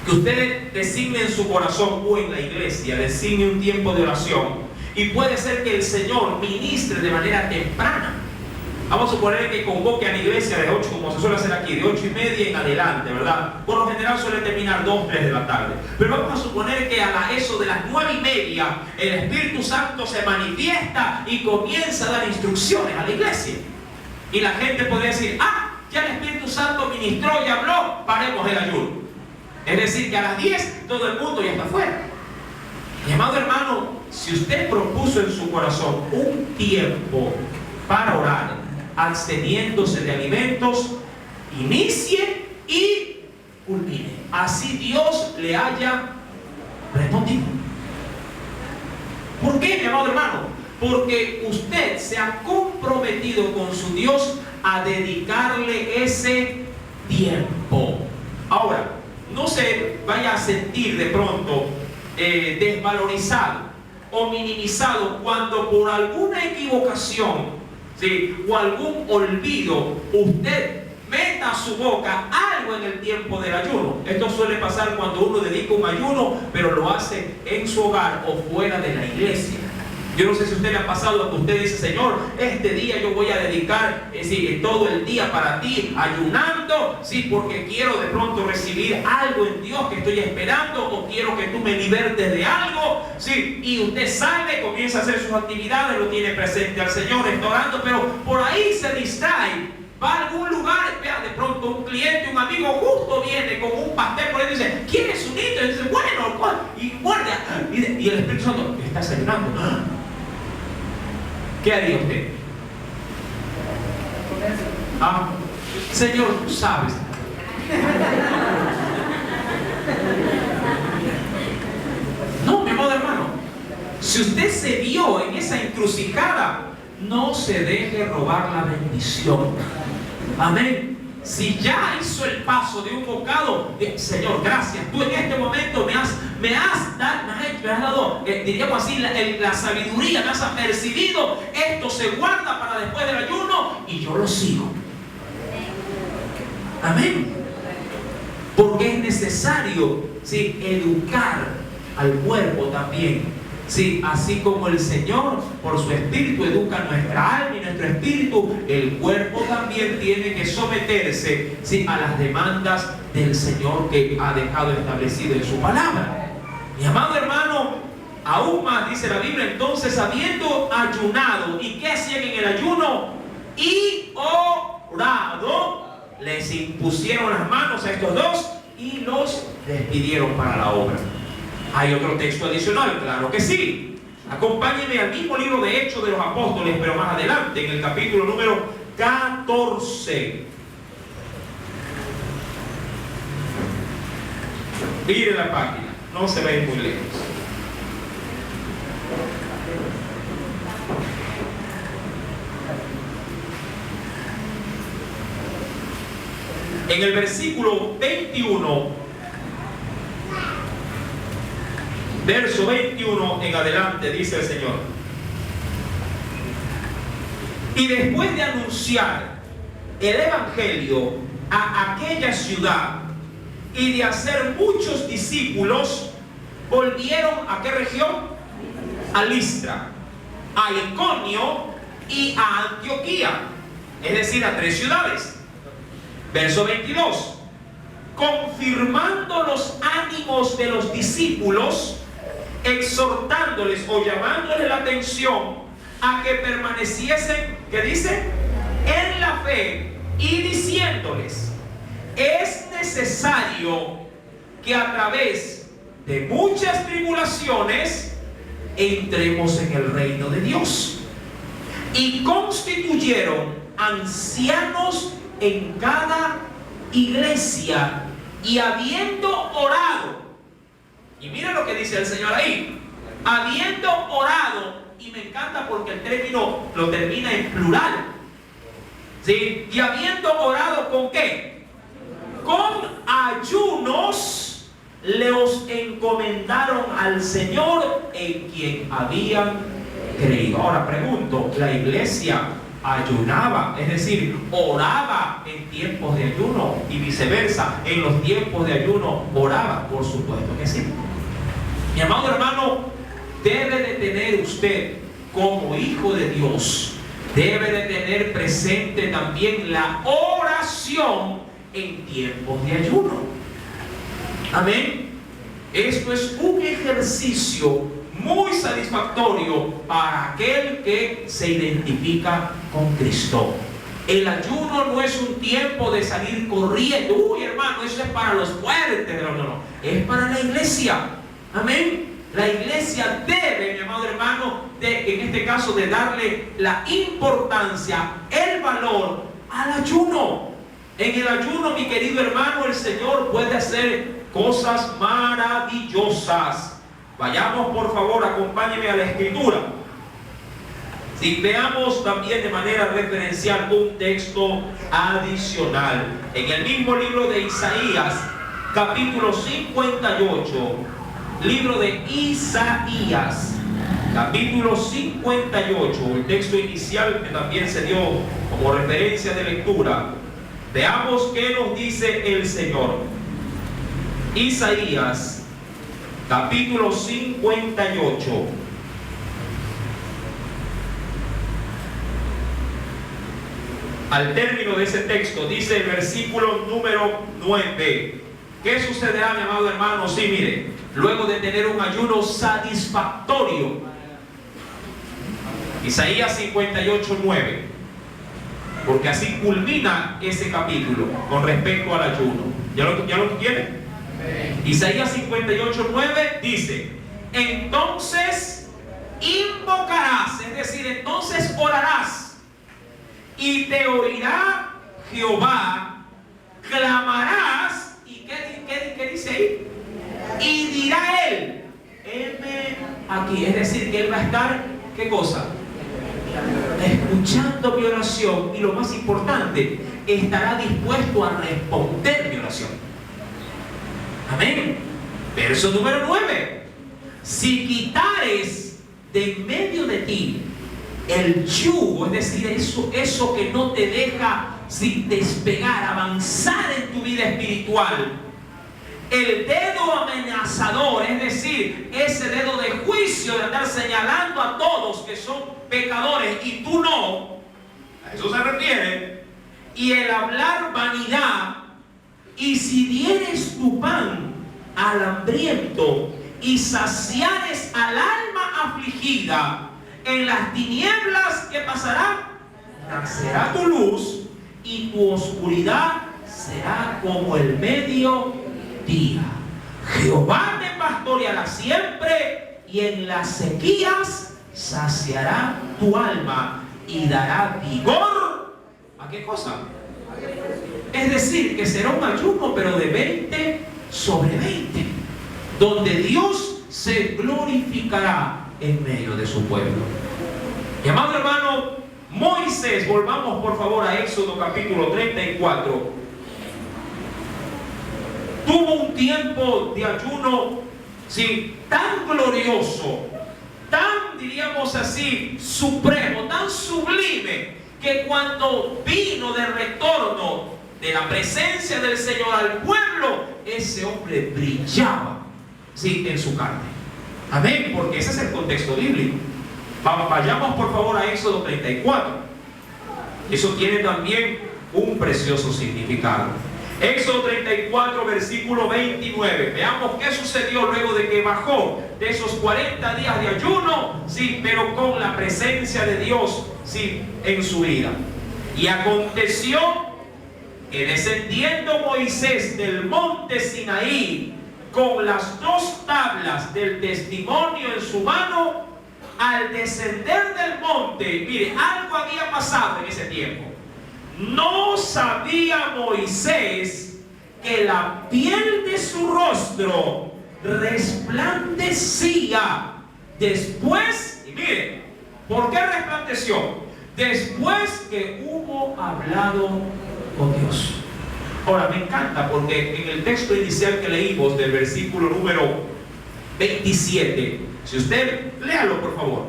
que usted designe en su corazón o en la iglesia, designe un tiempo de oración, y puede ser que el Señor ministre de manera temprana. Vamos a suponer que convoque a la iglesia de 8, como se suele hacer aquí, de 8:30 en adelante, ¿verdad? Por lo general suele terminar 2, 3 de la tarde. Pero vamos a suponer que a eso de las 9:30 el Espíritu Santo se manifiesta y comienza a dar instrucciones a la iglesia. Y la gente podría decir, ya el Espíritu Santo ministró y habló, paremos el ayuno. Es decir, que a las 10 todo el mundo ya está afuera. Mi amado hermano, si usted propuso en su corazón un tiempo para orar, absteniéndose de alimentos, inicie y culmine. Así Dios le haya respondido. ¿Por qué, mi amado hermano? Porque usted se ha comprometido con su Dios a dedicarle ese tiempo. Ahora, no se vaya a sentir de pronto desvalorizado o minimizado cuando por alguna equivocación, ¿sí?, o algún olvido usted meta a su boca algo en el tiempo del ayuno. Esto suele pasar cuando uno dedica un ayuno, pero lo hace en su hogar o fuera de la iglesia. Yo no sé si a usted le ha pasado que usted dice, Señor, este día yo voy a dedicar todo el día para ti, ayunando, sí, porque quiero de pronto recibir algo en Dios que estoy esperando, o quiero que tú me libertes de algo, sí, y usted sale, comienza a hacer sus actividades, lo tiene presente al Señor, está orando, pero por ahí se distrae, va a algún lugar, vea, de pronto un cliente, un amigo justo viene con un pastel por ahí y dice, ¿quieres un hito? Y dice, bueno, y guarda, y el Espíritu Santo, ¿estás ayunando? ¿Qué haría usted? Señor, tú sabes. No, mi amado hermano, si usted se vio en esa encrucijada, no se deje robar la bendición. Amén. Si ya hizo el paso de un bocado, Señor, gracias. Tú en este momento me has dado, diríamos así, la sabiduría, me has apercibido. Esto se guarda para después del ayuno y yo lo sigo. Amén. Porque es necesario, sí, educar al cuerpo también. Sí, así como el Señor por su espíritu educa nuestra alma y nuestro espíritu, el cuerpo también tiene que someterse, sí, a las demandas del Señor que ha dejado establecido en su palabra. Mi amado hermano, aún más dice la Biblia, entonces habiendo ayunado, ¿y qué hacían en el ayuno? Y orado, les impusieron las manos a estos dos y los despidieron para la obra. ¿Hay otro texto adicional? Claro que sí. Acompáñenme al mismo libro de Hechos de los Apóstoles, pero más adelante, en el capítulo número 14. Mire la página, no se ve muy lejos. En el versículo 21, verso 21 en adelante, dice el Señor: y después de anunciar el evangelio a aquella ciudad y de hacer muchos discípulos, volvieron ¿a qué región? A Listra, a Iconio y a Antioquía, es decir, a 3 ciudades. Verso 22: confirmando los ánimos de los discípulos, exhortándoles o llamándoles la atención a que permaneciesen, ¿qué dice? En la fe, y diciéndoles: es necesario que a través de muchas tribulaciones entremos en el reino de Dios. Y constituyeron ancianos en cada iglesia, y habiendo orado, y mira lo que dice el Señor ahí, habiendo orado, y me encanta porque el término lo termina en plural, ¿sí? Y habiendo orado, ¿con qué? Con ayunos, los encomendaron al Señor en quien habían creído. Ahora pregunto, ¿la iglesia ayunaba, es decir, oraba en tiempos de ayuno y viceversa, en los tiempos de ayuno oraba? Por supuesto que sí. Mi amado hermano, debe de tener usted como hijo de Dios, debe de tener presente también la oración en tiempos de ayuno. Amén. Esto es un ejercicio muy satisfactorio para aquel que se identifica con Cristo. El ayuno no es un tiempo de salir corriendo. Uy, hermano, eso es para los fuertes. No. Es para la iglesia. Amén. La iglesia debe, mi amado hermano, en este caso, de darle la importancia, el valor al ayuno. En el ayuno, mi querido hermano, el Señor puede hacer cosas maravillosas. Vayamos, por favor, acompáñeme a la Escritura. Si veamos también de manera referencial un texto adicional. En el mismo libro de Isaías, capítulo 58, libro de Isaías, capítulo 58, el texto inicial que también se dio como referencia de lectura. Veamos qué nos dice el Señor. Isaías, capítulo 58. Al término de ese texto, dice el versículo número 9. ¿Qué sucederá, mi amado hermano? Sí, mire, luego de tener un ayuno satisfactorio. Isaías 58, 9. Porque así culmina ese capítulo con respecto al ayuno. ¿Ya lo tiene? Isaías 58, 9 dice: entonces invocarás, es decir, entonces orarás, y te oirá Jehová, clamarás, ¿y qué dice ahí? Y dirá él, heme aquí, es decir, que él va a estar, ¿qué cosa? Escuchando mi oración, y lo más importante, estará dispuesto a responder mi oración. Amén. Verso número 9. Si quitares de en medio de ti el yugo, es decir, eso que no te deja sin despegar, avanzar en tu vida espiritual, el dedo amenazador, es decir, ese dedo de juicio de andar señalando a todos que son pecadores y tú no, a eso se refiere, y el hablar vanidad, y si dieres tu pan al hambriento y saciares al alma afligida, en las tinieblas, ¿qué pasará? Nacerá tu luz y tu oscuridad será como el mediodía. Jehová te pastoreará siempre, y en las sequías saciará tu alma y dará vigor. ¿A qué cosa? Es decir, que será un ayuno, pero de 20 sobre 20, donde Dios se glorificará en medio de su pueblo. Mi amado hermano, Moisés, volvamos por favor a Éxodo capítulo 34. Tuvo un tiempo de ayuno, sí, tan glorioso, tan, diríamos así, supremo, tan sublime, que cuando vino de retorno de la presencia del Señor al pueblo, ese hombre brillaba, sí, en su carne. Amén, porque ese es el contexto bíblico. Vayamos por favor a Éxodo 34. Eso tiene también un precioso significado. Éxodo 34, versículo 29. Veamos qué sucedió luego de que bajó de esos 40 días de ayuno, sí, pero con la presencia de Dios, sí, en su vida. Y aconteció que descendiendo Moisés del monte Sinaí con las 2 tablas del testimonio en su mano, al descender del monte, mire, algo había pasado en ese tiempo. No sabía Moisés que la piel de su rostro resplandecía después, y mire, ¿por qué resplandeció? Después que hubo hablado con Dios. Ahora, me encanta porque en el texto inicial que leímos del versículo número 27, si usted, léalo por favor,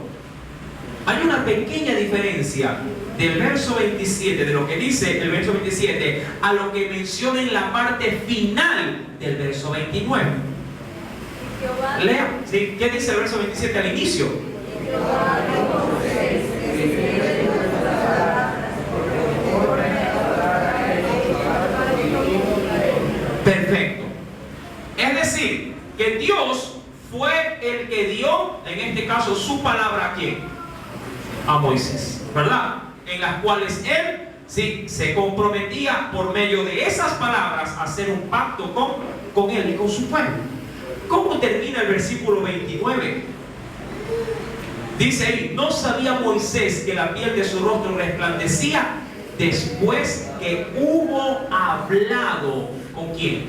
hay una pequeña diferencia del verso 27, de lo que dice el verso 27, a lo que menciona en la parte final del verso 29. Lea, ¿sí? ¿Qué dice el verso 27 al inicio? Perfecto. Es decir, que Dios fue el que dio, en este caso, su palabra a quién? A Moisés, ¿verdad? En las cuales él sí, se comprometía por medio de esas palabras a hacer un pacto con él y con su pueblo. ¿Cómo termina el versículo 29? Dice ahí: no sabía Moisés que la piel de su rostro resplandecía después que hubo hablado ¿con quién?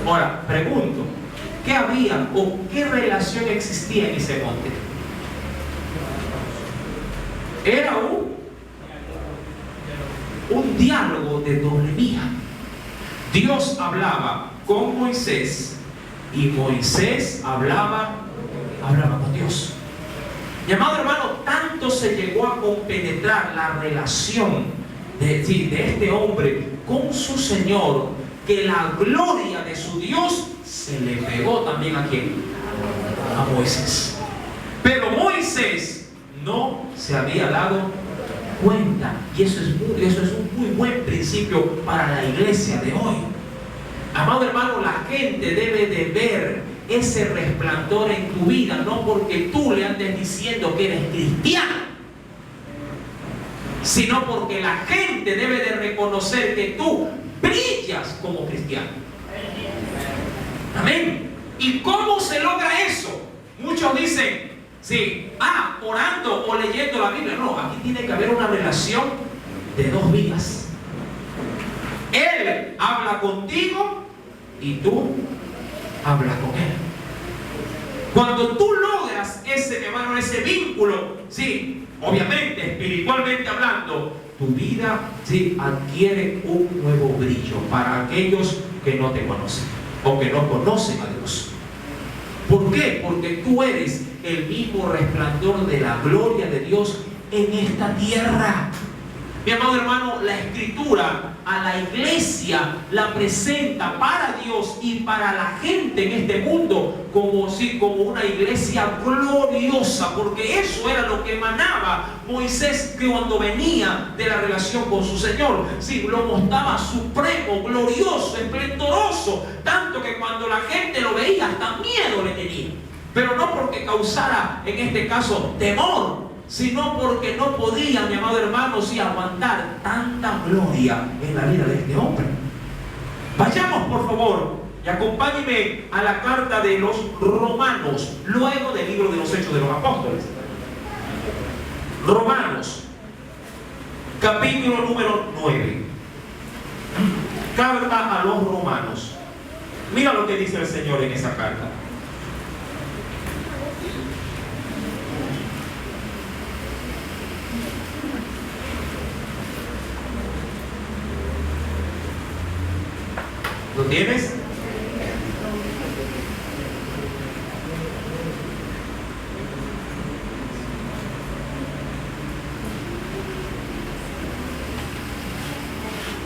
Ahora, pregunto, ¿qué había o qué relación existía en ese monte? Era un diálogo de doble vía. Dios hablaba con Moisés y Moisés hablaba con Dios. Mi amado hermano, tanto se llegó a compenetrar la relación de este hombre con su Señor, que la gloria de su Dios se le pegó también ¿a quién? A Moisés. Pero Moisés no se había dado cuenta, y eso es un muy buen principio para la iglesia de hoy. Amado hermano, la gente debe de ver ese resplandor en tu vida, no porque tú le andes diciendo que eres cristiano, sino porque la gente debe de reconocer que tú brillas como cristiano. Amén. ¿Y cómo se logra eso? Muchos dicen, sí, orando o leyendo la Biblia. No, aquí tiene que haber una relación de dos vías. Él habla contigo y tú hablas con él. Cuando tú logras ese vínculo, sí, obviamente, espiritualmente hablando, tu vida sí adquiere un nuevo brillo para aquellos que no te conocen o que no conocen a Dios. ¿Por qué? Porque tú eres el mismo resplandor de la gloria de Dios en esta tierra. Mi amado hermano, la Escritura a la iglesia la presenta para Dios y para la gente en este mundo como una iglesia gloriosa, porque eso era lo que emanaba Moisés cuando venía de la relación con su Señor. Sí, lo mostraba supremo, glorioso, esplendoroso, tanto que cuando la gente lo veía hasta miedo le tenía, pero no porque causara en este caso temor, sino porque no podía, mi amado hermano, aguantar tanta gloria en la vida de este hombre. Vayamos por favor y acompáñenme a la carta de los Romanos, luego del libro de los Hechos de los Apóstoles. Romanos, capítulo número 9. Carta a los Romanos. Mira lo que dice el Señor en esa carta. ¿Lo tienes?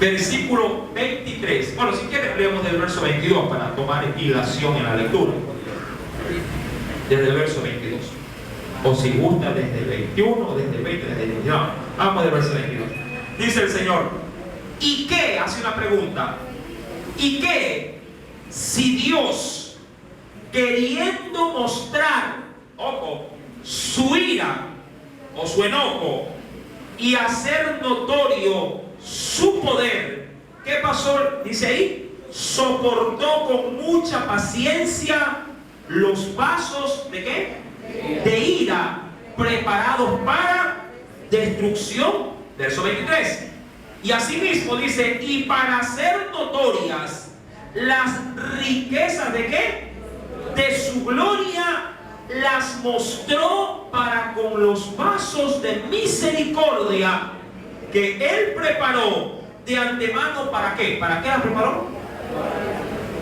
Versículo 23. Bueno, si quieres leemos del verso 22 para tomar hilación en la lectura. Desde el verso 22. O si gusta desde el 21, desde el 20, desde el 22. Vamos del verso 22. Dice el Señor: ¿y qué? Hace una pregunta. ¿Y qué si Dios, queriendo mostrar, ojo, su ira o su enojo y hacer notorio su poder, qué pasó? Dice ahí, soportó con mucha paciencia los vasos de qué? De ira preparados para destrucción. Verso 23. Y asimismo dice, y para hacer notorias las riquezas de qué? De su gloria las mostró para con los vasos de misericordia que él preparó de antemano. ¿Para qué? ¿Para qué las preparó?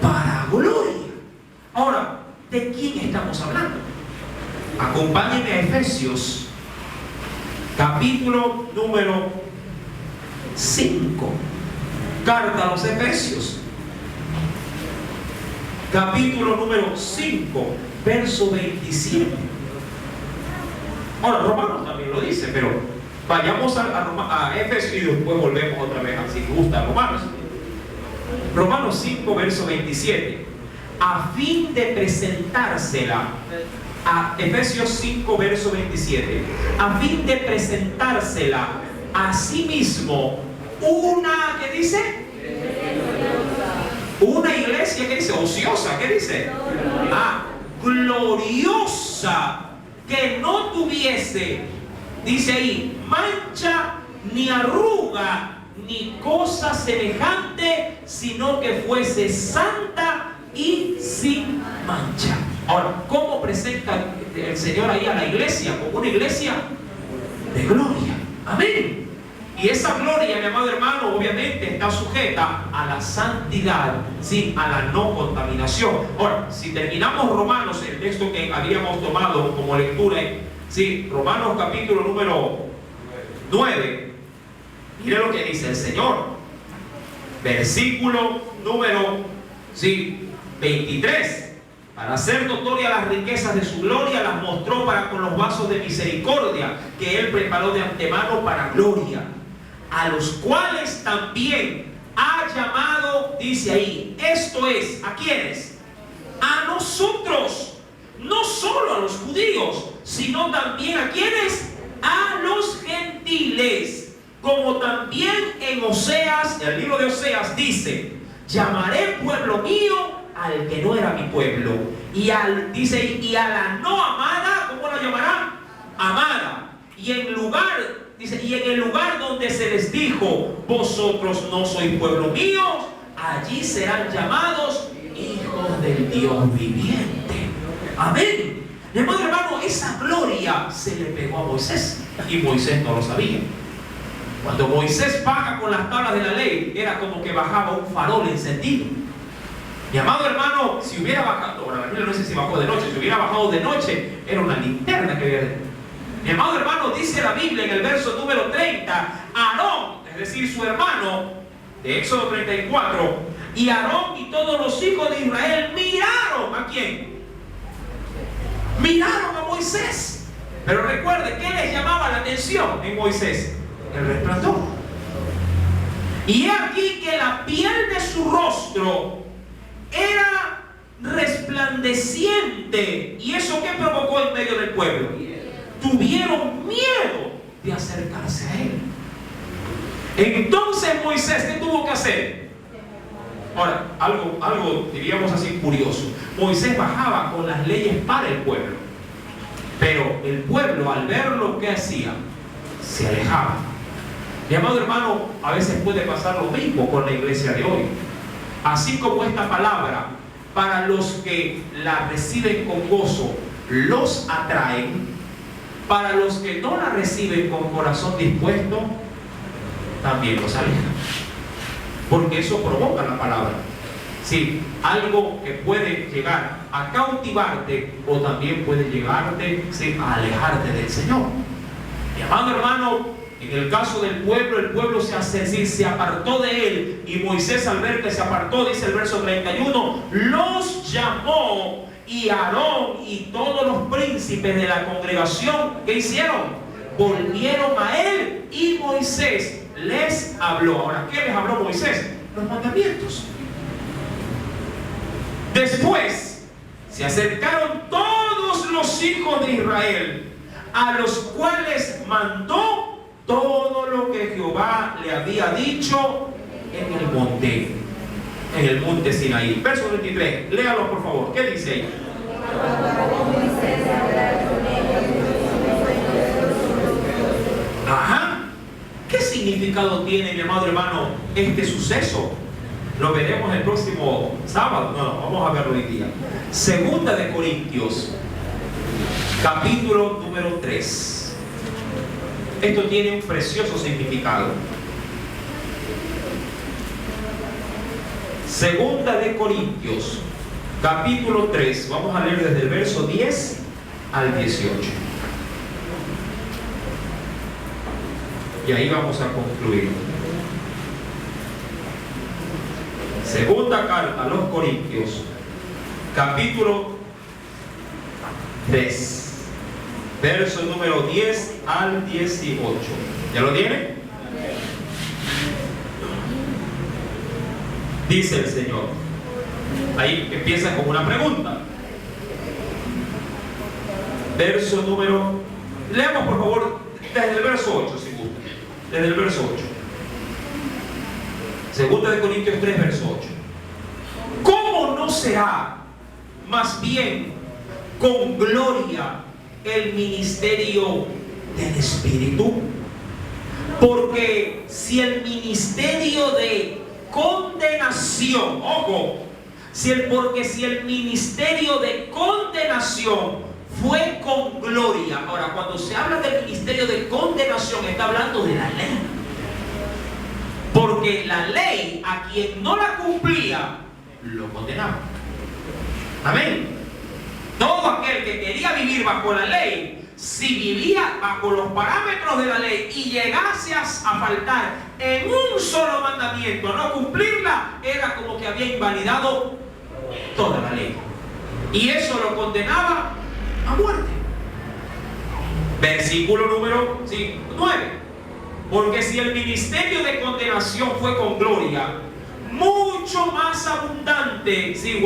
Para gloria. Ahora, ¿de quién estamos hablando? Acompáñenme a Efesios, capítulo número 5. Carta a los Efesios, capítulo número 5, verso 27. Ahora, Romanos también lo dice, pero vayamos a Efesios y después volvemos otra vez, si gusta, a Romanos. Romanos 5, verso 27. A fin de presentársela, a Efesios 5, verso 27. A fin de presentársela a sí mismo una, ¿qué dice? Una iglesia, ¿qué dice? Ociosa, ¿qué dice? Gloriosa, que no tuviese, dice ahí, mancha ni arruga ni cosa semejante, sino que fuese santa y sin mancha. Ahora, ¿cómo presenta el Señor ahí a la iglesia? Como una iglesia de gloria. Amén. Y esa gloria, mi amado hermano, obviamente está sujeta a la santidad, ¿sí? A la no contaminación. Ahora, si terminamos Romanos, el texto que habíamos tomado como lectura, ¿sí? Romanos capítulo número 9, mire lo que dice el Señor. Versículo número, ¿sí? 23. Para hacer notoria las riquezas de su gloria, las mostró para con los vasos de misericordia que Él preparó de antemano para gloria, a los cuales también ha llamado, dice ahí, esto es, ¿a quiénes? A nosotros, no solo a los judíos, sino también ¿a quiénes? A los gentiles, como también en Oseas, el libro de Oseas dice, llamaré pueblo mío al que no era mi pueblo, dice, y a la no amada, ¿cómo la llamará? Amada. Y en lugar, dice, y en el lugar donde se les dijo, vosotros no sois pueblo mío, allí serán llamados hijos del Dios viviente. Amén. Mi amado hermano, esa gloria se le pegó a Moisés, y Moisés no lo sabía. Cuando Moisés baja con las tablas de la ley, era como que bajaba un farol encendido. Mi amado hermano, si hubiera bajado, bueno, la Biblia no sé si bajó de noche, si hubiera bajado de noche, era una linterna que había. Mi amado hermano, dice la Biblia en el verso número 30, Aarón, es decir, su hermano, de Éxodo 34, y Aarón y todos los hijos de Israel miraron, ¿a quién? Miraron a Moisés. Pero recuerde, ¿qué les llamaba la atención en Moisés? El resplandor. Y he aquí que la piel de su rostro era resplandeciente. ¿Y eso qué provocó en medio del pueblo? Tuvieron miedo de acercarse a él. Entonces Moisés, ¿qué tuvo que hacer? Ahora, algo diríamos así curioso. Moisés bajaba con las leyes para el pueblo, pero el pueblo al verlo, ¿qué hacía? Se alejaba. Mi amado hermano, a veces puede pasar lo mismo con la iglesia de hoy. Así como esta palabra, para los que la reciben con gozo, los atraen, para los que no la reciben con corazón dispuesto, también los alejan. Porque eso provoca la palabra. Sí, algo que puede llegar a cautivarte o también puede llegarte, sí, a alejarte del Señor. Mi amado hermano, en el caso del pueblo, el pueblo se apartó de él, y Moisés, al ver que se apartó, dice el verso 31, los llamó, y Aarón y todos los príncipes de la congregación, ¿qué hicieron? Volvieron a él, y Moisés les habló. Ahora, ¿qué les habló Moisés? Los mandamientos. Después se acercaron todos los hijos de Israel, a los cuales mandó todo lo que Jehová le había dicho en el monte Sinaí. Verso 23, léalo por favor. ¿Qué dice ahí? Ajá. ¿Qué significado tiene, mi amado hermano, este suceso? Lo veremos el próximo sábado. No, vamos a verlo hoy día. Segunda de Corintios, capítulo número 3. Esto tiene un precioso significado. Segunda de Corintios, capítulo 3. Vamos a leer desde el verso 10 al 18. Y ahí vamos a concluir. Segunda carta a los Corintios, capítulo 3. Verso número 10 al 18. ¿Ya lo tiene? Dice el Señor. Ahí empieza con una pregunta. Verso número... Leamos por favor desde el verso 8, si gusta. Desde el verso 8. Segunda de Corintios 3, verso 8. ¿Cómo no será más bien con gloria el ministerio del Espíritu? Porque si el ministerio de condenación, ojo, porque si el ministerio de condenación fue con gloria. Ahora, cuando se habla del ministerio de condenación, está hablando de la ley. Porque la ley, a quien no la cumplía, lo condenaba. Amén. Todo aquel que quería vivir bajo la ley, si vivía bajo los parámetros de la ley y llegase a faltar en un solo mandamiento, a no cumplirla, era como que había invalidado toda la ley. Y eso lo condenaba a muerte. Versículo número 9. Porque si el ministerio de condenación fue con gloria, mucho más abundante, si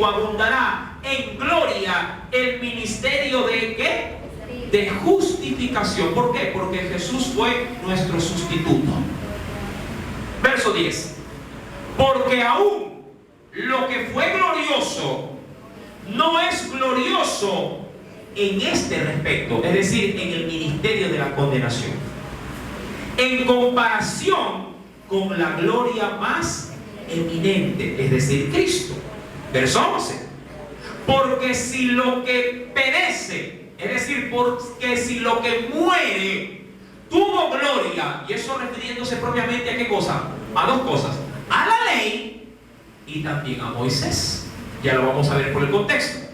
abundará en gloria el ministerio de ¿qué? De justificación. ¿Por qué? Porque Jesús fue nuestro sustituto. Verso 10. Porque aún lo que fue glorioso no es glorioso en este respecto, es decir, en el ministerio de la condenación, en comparación con la gloria más eminente, es decir, Cristo. Verso 11. Porque si lo que perece, es decir, porque si lo que muere tuvo gloria, y eso refiriéndose propiamente a qué cosa, a dos cosas, a la ley y también a Moisés. Ya lo vamos a ver por el contexto.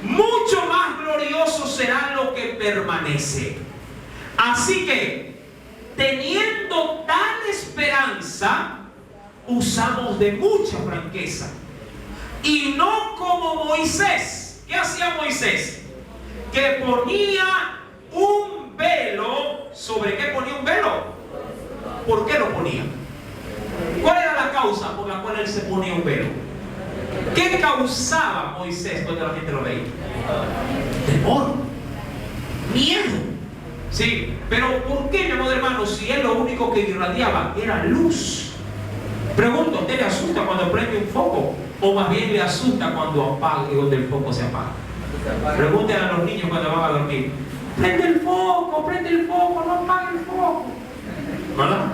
Mucho más glorioso será lo que permanece. Así que, teniendo tal esperanza, usamos de mucha franqueza. Y no como Moisés. ¿Qué hacía Moisés? Que ponía un velo. ¿Sobre qué ponía un velo? ¿Por qué lo ponía? ¿Cuál era la causa por la cual él se ponía un velo? ¿Qué causaba Moisés cuando la gente lo veía? Temor, miedo. Sí, pero ¿por qué, mi amado hermano, si él lo único que irradiaba era luz? Pregunto, ¿a usted le asusta cuando prende un foco? ¿O más bien le asusta cuando apaga, cuando el foco se apaga? Pregúntenle a los niños cuando van a dormir. Prende el foco, no apague el foco. ¿Verdad?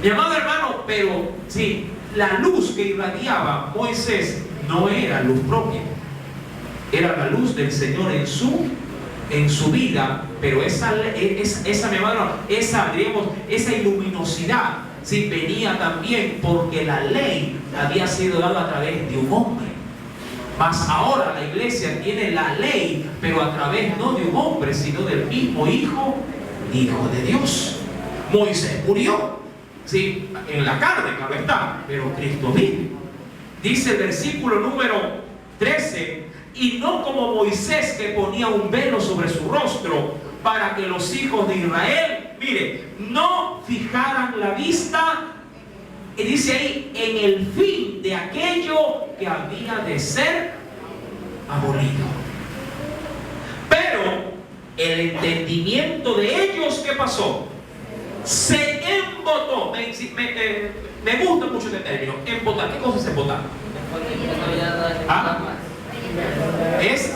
Mi amado hermano, pero sí, la luz que irradiaba Moisés no era luz propia, era la luz del Señor en su vida, pero esa mi amado hermano, esa luminosidad, sí, venía también porque la ley había sido dada a través de un hombre. Mas ahora la iglesia tiene la ley, pero a través no de un hombre, sino del mismo Hijo de Dios. Moisés murió, sí, en la carne, claro está, pero Cristo vive. Dice el versículo número 13, y no como Moisés, que ponía un velo sobre su rostro para que los hijos de Israel, mire, no fijaran la vista, y dice ahí, en el fin de aquello que había de ser abolido. Pero el entendimiento de ellos, ¿qué pasó? Se embotó. Me gusta mucho este término, embotar. ¿Qué cosa es embotar? Es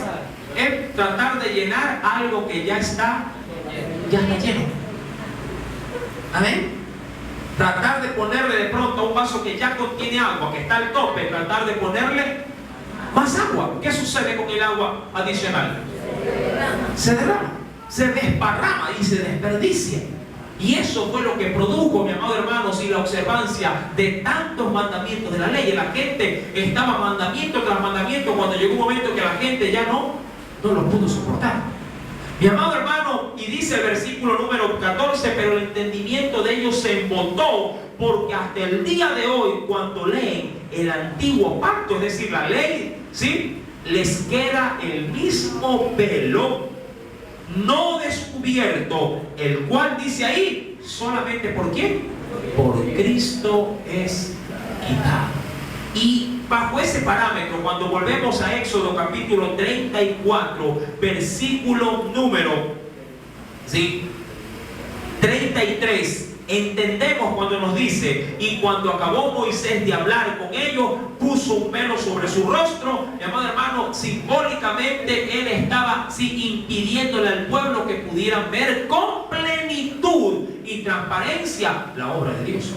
tratar de llenar algo que ya está lleno. Amén. Tratar de ponerle de pronto a un vaso que ya contiene agua, que está al tope, tratar de ponerle más agua. ¿Qué sucede con el agua adicional? Se derrama, se desparrama y se desperdicia. Y eso fue lo que produjo, mi amado hermano, y la observancia de tantos mandamientos de la ley. La gente estaba mandamiento tras mandamiento cuando llegó un momento que la gente ya no lo pudo soportar. Mi amado hermano, y dice el versículo número 14, pero el entendimiento de ellos se embotó, porque hasta el día de hoy, cuando leen el antiguo pacto, es decir, la ley, ¿sí?, les queda el mismo velo no descubierto, el cual dice ahí, solamente ¿por quién? Por Cristo es quitado. Y bajo ese parámetro, cuando volvemos a Éxodo capítulo 34, versículo número 33, entendemos cuando nos dice, y cuando acabó Moisés de hablar con ellos, puso un velo sobre su rostro. Mi amado hermano, simbólicamente él estaba impidiéndole al pueblo que pudieran ver con plenitud y transparencia la obra de Dios.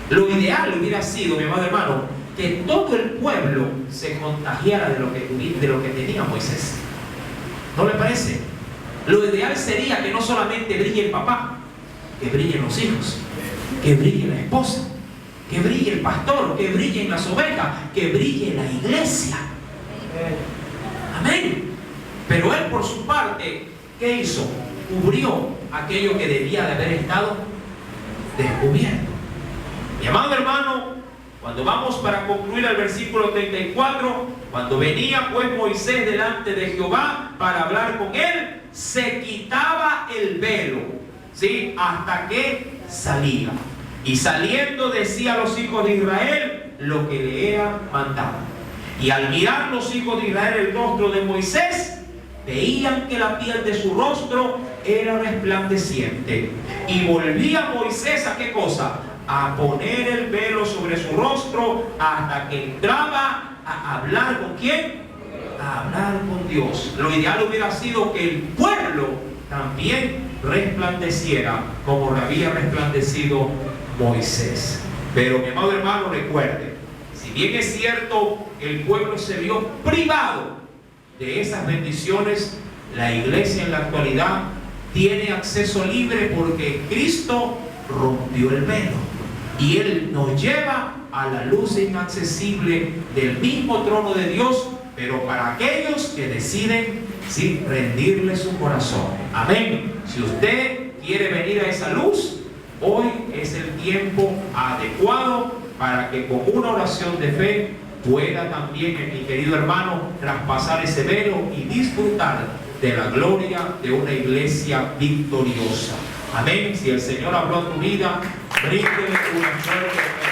Lo ideal hubiera sido, mi amado hermano, que todo el pueblo se contagiara de lo que tenía Moisés. ¿No le parece? Lo ideal sería que no solamente brille el papá, que brillen los hijos, que brille la esposa, que brille el pastor, que brillen las ovejas, que brille la iglesia. Amén. Pero él por su parte, ¿qué hizo? Cubrió aquello que debía de haber estado descubierto. Mi amado hermano, cuando vamos para concluir al versículo 34, cuando venía pues Moisés delante de Jehová para hablar con él, se quitaba el velo, ¿sí?, hasta que salía. Y saliendo decía a los hijos de Israel lo que le era mandado. Y al mirar los hijos de Israel el rostro de Moisés, veían que la piel de su rostro era resplandeciente. Y volvía Moisés ¿a qué cosa? A poner el velo sobre su rostro hasta que entraba a hablar ¿con quién? A hablar con Dios. Lo ideal hubiera sido que el pueblo también resplandeciera como había resplandecido Moisés. Pero mi amado hermano, recuerde, si bien es cierto el pueblo se vio privado de esas bendiciones, la iglesia en la actualidad tiene acceso libre porque Cristo rompió el velo y Él nos lleva a la luz inaccesible del mismo trono de Dios, pero para aquellos que deciden rendirle su corazón. Amén. Si usted quiere venir a esa luz, hoy es el tiempo adecuado para que con una oración de fe pueda también, mi querido hermano, traspasar ese velo y disfrutar de la gloria de una iglesia victoriosa. Amén. Si el Señor habló a tu vida, bríndele una fuerte